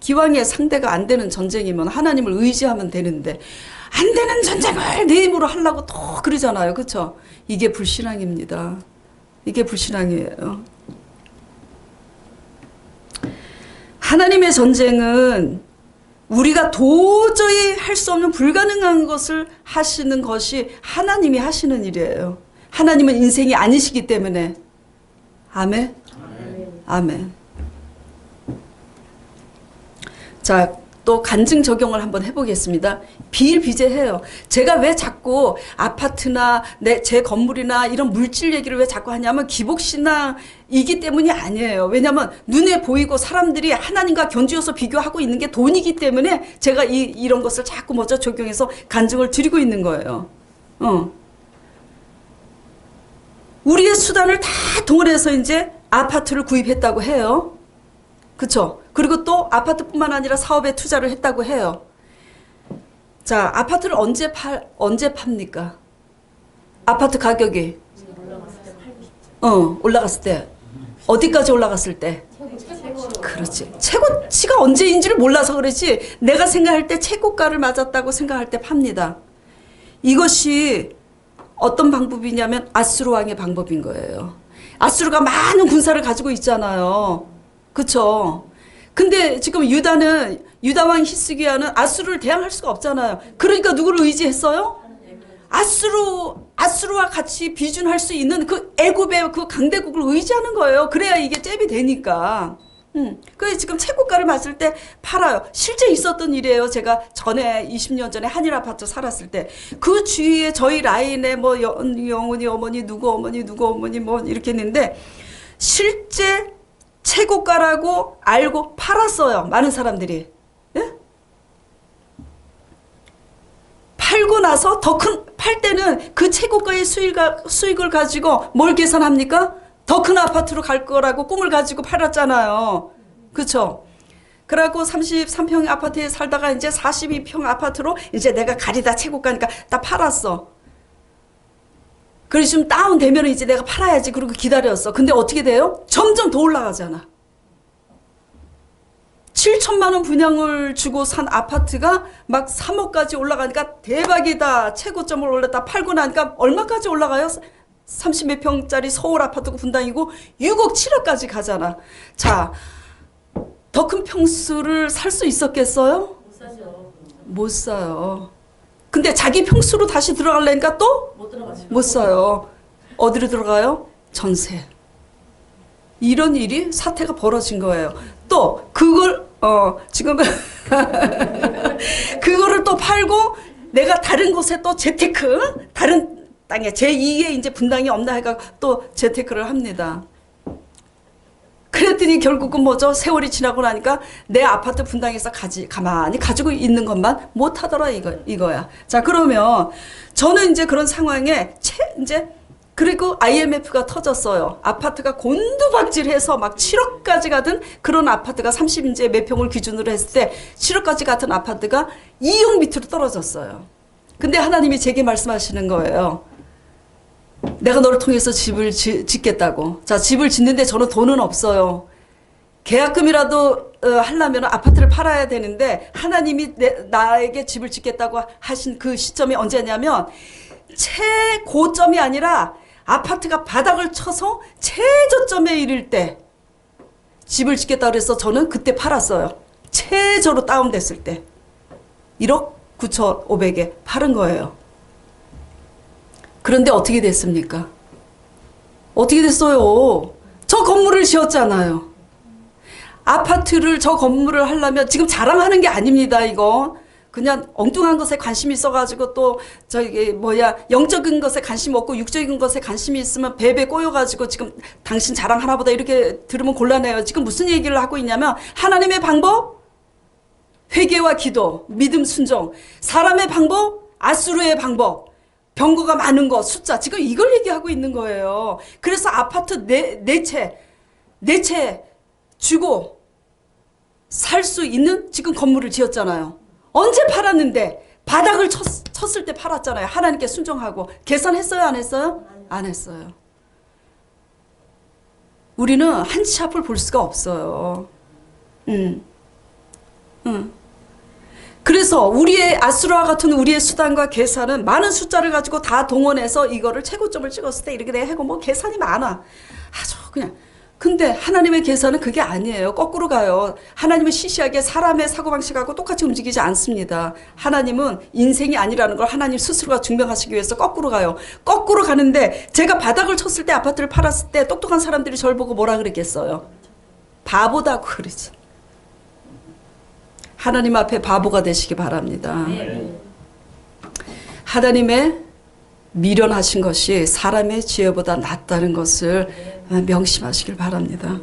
기왕에 상대가 안 되는 전쟁이면 하나님을 의지하면 되는데 안 되는 전쟁을 내 힘으로 하려고 또 그러잖아요. 그렇죠? 이게 불신앙입니다. 이게 불신앙이에요. 하나님의 전쟁은 우리가 도저히 할 수 없는 불가능한 것을 하시는 것이 하나님이 하시는 일이에요. 하나님은 인생이 아니시기 때문에. 아멘? 아멘. 자, 또 간증 적용을 한번 해보겠습니다. 비일비재해요. 제가 왜 자꾸 아파트나 제 건물이나 이런 물질 얘기를 왜 자꾸 하냐면 기복신앙이기 때문이 아니에요. 왜냐하면 눈에 보이고 사람들이 하나님과 견주어서 비교하고 있는 게 돈이기 때문에 제가 이런 것을 자꾸 먼저 적용해서 간증을 드리고 있는 거예요. 우리의 수단을 다 동원해서 이제 아파트를 구입했다고 해요. 그쵸? 그리고 또 아파트뿐만 아니라 사업에 투자를 했다고 해요. 자, 아파트를 언제 팝니까? 아파트 가격이 올라갔을 때. 어디까지 올라갔을 때? 그렇지. 최고치가 언제인지를 몰라서 그렇지. 내가 생각할 때 최고가를 맞았다고 생각할 때 팝니다. 이것이 어떤 방법이냐면 아수르 왕의 방법인 거예요. 아수르가 많은 군사를 가지고 있잖아요. 그쵸? 근데 지금 유다 왕 히스기야는 아수르를 대항할 수가 없잖아요. 그러니까 누구를 의지했어요? 아수르와 같이 비준할 수 있는 그 애굽의 그 강대국을 의지하는 거예요. 그래야 이게 잽이 되니까. 그래서 지금 최고가를 맞을 때 팔아요. 실제 있었던 일이에요. 제가 전에 20년 전에 한일 아파트 살았을 때 그 주위에 저희 라인에 뭐 영훈이 어머니 누구 어머니 뭐 이렇게 했는데 실제 최고가라고 알고 팔았어요. 많은 사람들이. 예? 팔고 나서 팔 때는 그 최고가의 수익을 가지고 뭘 계산합니까? 더 큰 아파트로 갈 거라고 꿈을 가지고 팔았잖아요. 그쵸? 그래갖고 33평 아파트에 살다가 이제 42평 아파트로 이제 내가 가리다 최고가니까 다 팔았어. 그래서 좀 다운되면 이제 내가 팔아야지. 그러고 기다렸어. 근데 어떻게 돼요? 점점 더 올라가잖아. 7천만 원 분양을 주고 산 아파트가 막 3억까지 올라가니까 대박이다. 최고점을 올렸다. 팔고 나니까 얼마까지 올라가요? 30몇 평짜리 서울 아파트가 분당이고 6억 7억까지 가잖아. 자, 더 큰 평수를 살 수 있었겠어요? 못 사죠. 못 사요. 근데 자기 평수로 다시 들어가려니까 또? 못 사요. 어디로 들어가요? 전세. 이런 일이 사태가 벌어진 거예요. 또 그걸 지금 그거를 또 팔고 내가 다른 곳에 또 재테크 다른 땅에 제2의 이제 분당이 없나 해가 또 재테크를 합니다. 그랬더니 결국은 뭐죠? 세월이 지나고 나니까 내 아파트 분당에서 가만히 가지고 있는 것만 못 하더라 이거야. 자, 그러면 저는 이제 그런 상황에 이제 그리고 IMF가 터졌어요. 아파트가 곤두박질해서 막 7억까지 가던 그런 아파트가 30인제 몇 평을 기준으로 했을 때 7억까지 같은 아파트가 2억 밑으로 떨어졌어요. 근데 하나님이 제게 말씀하시는 거예요. 내가 너를 통해서 집을 짓겠다고. 자, 집을 짓는데 저는 돈은 없어요. 계약금이라도 하려면 아파트를 팔아야 되는데 하나님이 나에게 집을 짓겠다고 하신 그 시점이 언제냐면 최고점이 아니라 아파트가 바닥을 쳐서 최저점에 이를 때 집을 짓겠다고 그래서 저는 그때 팔았어요. 최저로 다운됐을 때 1억 9,500에 팔은 거예요. 그런데 어떻게 됐습니까? 어떻게 됐어요? 저 건물을 지었잖아요. 아파트를 저 건물을 하려면 지금 자랑하는 게 아닙니다. 이거 그냥 엉뚱한 것에 관심이 있어가지고 또 저기 뭐야 영적인 것에 관심 없고 육적인 것에 관심이 있으면 배배 꼬여가지고 지금 당신 자랑 하나보다 이렇게 들으면 곤란해요. 지금 무슨 얘기를 하고 있냐면 하나님의 방법 회개와 기도 믿음 순종 사람의 방법 아수르의 방법 병거가 많은 거 숫자 지금 이걸 얘기하고 있는 거예요. 그래서 아파트 네 채 주고 살 수 있는 지금 건물을 지었잖아요. 언제 팔았는데 바닥을 쳤을 때 팔았잖아요. 하나님께 순종하고 계산했어요? 안 했어요? 안 했어요. 우리는 한 치 앞을 볼 수가 없어요. 그래서 우리의 아수라와 같은 우리의 수단과 계산은 많은 숫자를 가지고 다 동원해서 이거를 최고점을 찍었을 때 이렇게 내가 하고 뭐 계산이 많아. 아주 그냥. 근데 하나님의 계산은 그게 아니에요. 거꾸로 가요. 하나님은 시시하게 사람의 사고방식하고 똑같이 움직이지 않습니다. 하나님은 인생이 아니라는 걸 하나님 스스로가 증명하시기 위해서 거꾸로 가요. 거꾸로 가는데 제가 바닥을 쳤을 때 아파트를 팔았을 때 똑똑한 사람들이 저를 보고 뭐라 그랬겠어요? 바보다고 그러지. 하나님 앞에 바보가 되시기 바랍니다. 하나님의 미련하신 것이 사람의 지혜보다 낫다는 것을 명심하시길 바랍니다.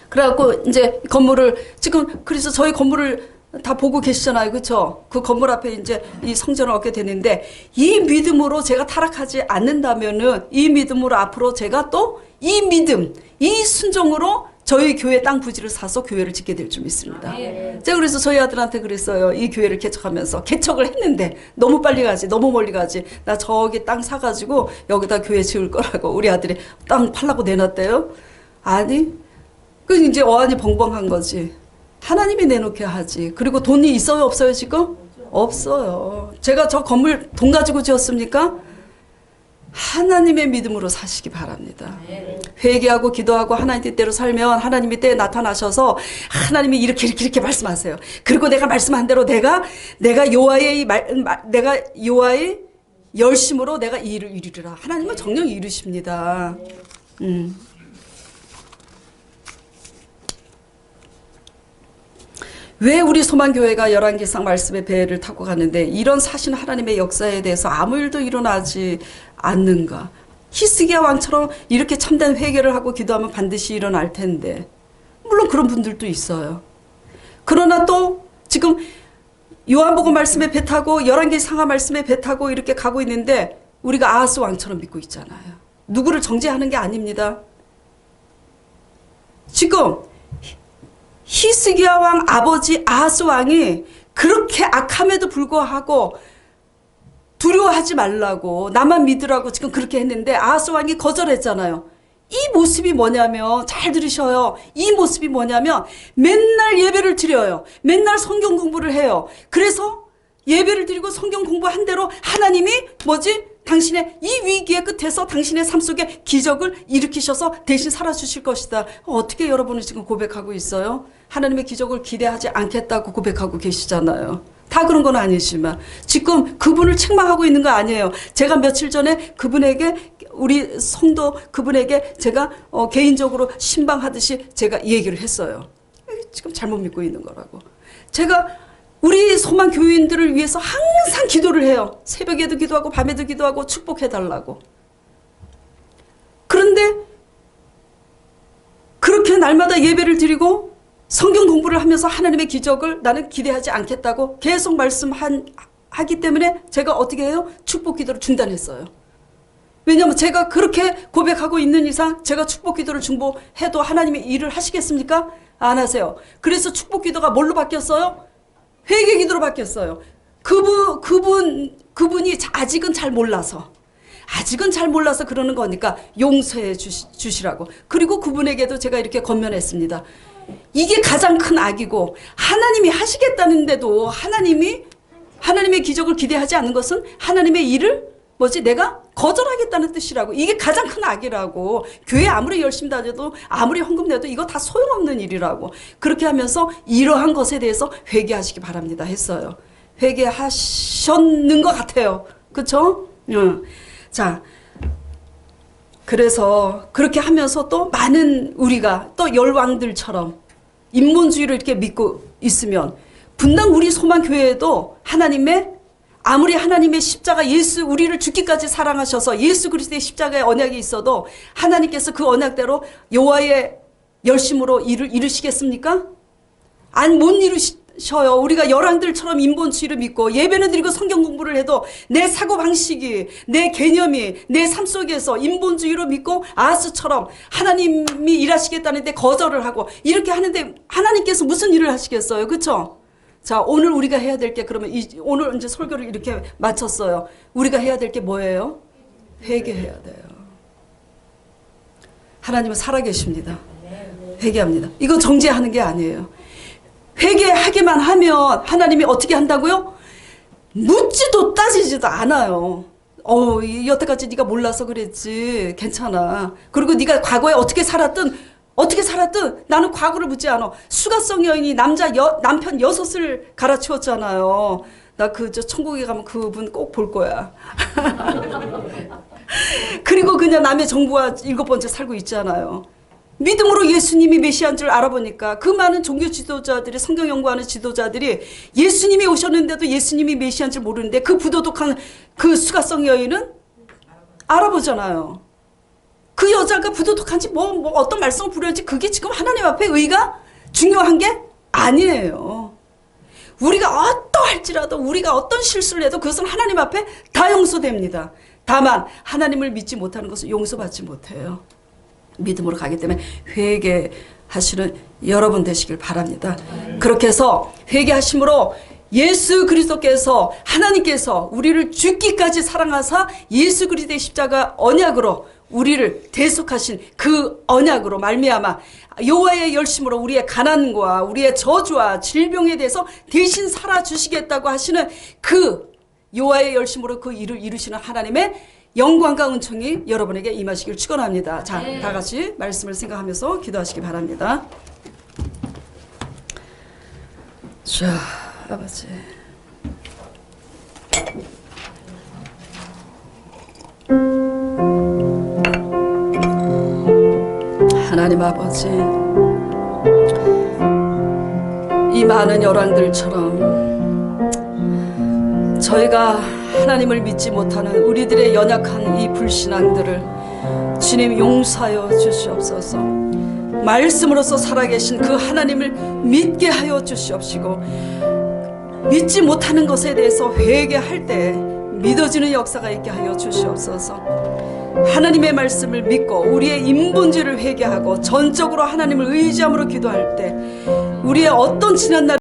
그래갖고 이제 건물을 지금 그래서 저희 건물을 다 보고 계시잖아요. 그렇죠? 그 건물 앞에 이제 이 성전을 얻게 되는데 이 믿음으로 제가 타락하지 않는다면은 이 믿음으로 앞으로 제가 또 이 믿음, 이 순종으로 저희 교회 땅 부지를 사서 교회를 짓게 될 줄 믿습니다. 제가 그래서 저희 아들한테 그랬어요. 이 교회를 개척하면서 개척을 했는데 너무 빨리 가지 너무 멀리 가지 나 저기 땅 사가지고 여기다 교회 지을 거라고 우리 아들이 땅 팔라고 내놨대요. 아니 그 이제 어안이 벙벙한 거지. 하나님이 내놓게 하지. 그리고 돈이 있어요 없어요 지금? 없어요. 제가 저 건물 돈 가지고 지었습니까? 하나님의 믿음으로 사시기 바랍니다. 회개하고 기도하고 하나님 뜻대로 살면 하나님이 때에 나타나셔서 하나님이 이렇게 말씀하세요. 그리고 내가 말씀한 대로 내가 여호와의 열심으로 내가 이 일을 이루리라. 하나님은 정녕 이루십니다. 왜 우리 소망교회가 열왕기상 말씀의 배를 타고 가는데 이런 사신 하나님의 역사에 대해서 아무 일도 일어나지 않는가? 히스기야 왕처럼 이렇게 참된 회개를 하고 기도하면 반드시 일어날 텐데 물론 그런 분들도 있어요. 그러나 또 지금 요한복음 말씀에 배 타고 열왕기상하 말씀에 배 타고 이렇게 가고 있는데 우리가 아하스 왕처럼 믿고 있잖아요. 누구를 정죄하는 게 아닙니다. 지금 히스기야 왕 아버지 아하스 왕이 그렇게 악함에도 불구하고 두려워하지 말라고 나만 믿으라고 지금 그렇게 했는데 아하스 왕이 거절했잖아요. 이 모습이 뭐냐면 잘 들으셔요. 이 모습이 뭐냐면 맨날 예배를 드려요. 맨날 성경 공부를 해요. 그래서 예배를 드리고 성경 공부한 대로 하나님이 당신의 이 위기의 끝에서 당신의 삶 속에 기적을 일으키셔서 대신 살아주실 것이다. 어떻게 여러분은 지금 고백하고 있어요? 하나님의 기적을 기대하지 않겠다고 고백하고 계시잖아요. 다 그런 건 아니지만 지금 그분을 책망하고 있는 거 아니에요. 제가 며칠 전에 그분에게 우리 성도 그분에게 제가 개인적으로 신방하듯이 제가 이 얘기를 했어요. 지금 잘못 믿고 있는 거라고. 제가 우리 소망 교인들을 위해서 항상 기도를 해요. 새벽에도 기도하고 밤에도 기도하고 축복해달라고. 그런데 그렇게 날마다 예배를 드리고 성경 공부를 하면서 하나님의 기적을 나는 기대하지 않겠다고 계속 말씀하기 때문에 제가 어떻게 해요? 축복 기도를 중단했어요. 왜냐하면 제가 그렇게 고백하고 있는 이상 제가 축복 기도를 중보해도 하나님이 일을 하시겠습니까? 안 하세요. 그래서 축복 기도가 뭘로 바뀌었어요? 회개 기도로 바뀌었어요. 그분이 아직은 잘 몰라서 그러는 거니까 용서해 주시라고. 그리고 그분에게도 제가 이렇게 권면했습니다. 이게 가장 큰 악이고 하나님이 하시겠다는데도 하나님의 기적을 기대하지 않는 것은 하나님의 일을 내가 거절하겠다는 뜻이라고. 이게 가장 큰 악이라고. 교회 아무리 열심히 다녀도 아무리 헌금 내도 이거 다 소용없는 일이라고. 그렇게 하면서 이러한 것에 대해서 회개하시기 바랍니다 했어요. 회개하셨는 것 같아요. 그렇죠? 자, 그래서 그렇게 하면서 또 많은 우리가 또 열왕들처럼 인본주의를 이렇게 믿고 있으면 분당 우리 소망교회에도 아무리 하나님의 십자가 예수 우리를 죽기까지 사랑하셔서 예수 그리스도의 십자가의 언약이 있어도 하나님께서 그 언약대로 여호와의 열심으로 이루시겠습니까? 아니 못 이루셔요. 우리가 열왕들처럼 인본주의를 믿고 예배는 드리고 성경 공부를 해도 내 사고방식이 내 개념이 내 삶 속에서 인본주의로 믿고 아하스처럼 하나님이 일하시겠다는데 거절을 하고 이렇게 하는데 하나님께서 무슨 일을 하시겠어요? 그렇죠? 자, 오늘 우리가 해야 될 게 그러면 오늘 이제 설교를 이렇게 마쳤어요. 우리가 해야 될 게 뭐예요? 회개해야 돼요. 하나님은 살아계십니다. 회개합니다. 이거 정죄하는 게 아니에요. 회개하기만 하면 하나님이 어떻게 한다고요? 묻지도 따지지도 않아요. 여태까지 네가 몰라서 그랬지. 괜찮아. 그리고 네가 과거에 어떻게 살았든 나는 과거를 묻지 않아. 수가성 여인이 남편 6을 갈아치웠잖아요. 나 천국에 가면 그분 꼭 볼 거야. 그리고 그냥 남의 정부와 7번째 살고 있잖아요. 믿음으로 예수님이 메시아인 줄 알아보니까 그 많은 종교 지도자들이 성경 연구하는 지도자들이 예수님이 오셨는데도 예수님이 메시아인 줄 모르는데 그 부도덕한 그 수가성 여인은 알아보잖아요. 그 여자가 부도덕한지 어떤 말씀을 부르는지 그게 지금 하나님 앞에 의가 중요한 게 아니에요. 우리가 어떠할지라도 우리가 어떤 실수를 해도 그것은 하나님 앞에 다 용서됩니다. 다만 하나님을 믿지 못하는 것은 용서받지 못해요. 믿음으로 가기 때문에 회개하시는 여러분 되시길 바랍니다. 그렇게 해서 회개하심으로 예수 그리스도께서 하나님께서 우리를 죽기까지 사랑하사 예수 그리스도의 십자가 언약으로 우리를 대속하신 그 언약으로 말미암아 여호와의 열심으로 우리의 가난과 우리의 저주와 질병에 대해서 대신 살아주시겠다고 하시는 그 여호와의 열심으로 그 일을 이루시는 하나님의 영광과 은총이 여러분에게 임하시길 축원합니다. 자, 다 같이 말씀을 생각하면서 기도하시기 바랍니다. 자, 아버지. 하나님 아버지, 이 많은 열왕들처럼 저희가 하나님을 믿지 못하는 우리들의 연약한 이 불신앙들을 주님 용서하여 주시옵소서. 말씀으로서 살아계신 그 하나님을 믿게 하여 주시옵시고 믿지 못하는 것에 대해서 회개할 때 믿어지는 역사가 있게 하여 주시옵소서. 하나님의 말씀을 믿고 우리의 인본주의를 회개하고 전적으로 하나님을 의지함으로 기도할 때 우리의 어떤 지난날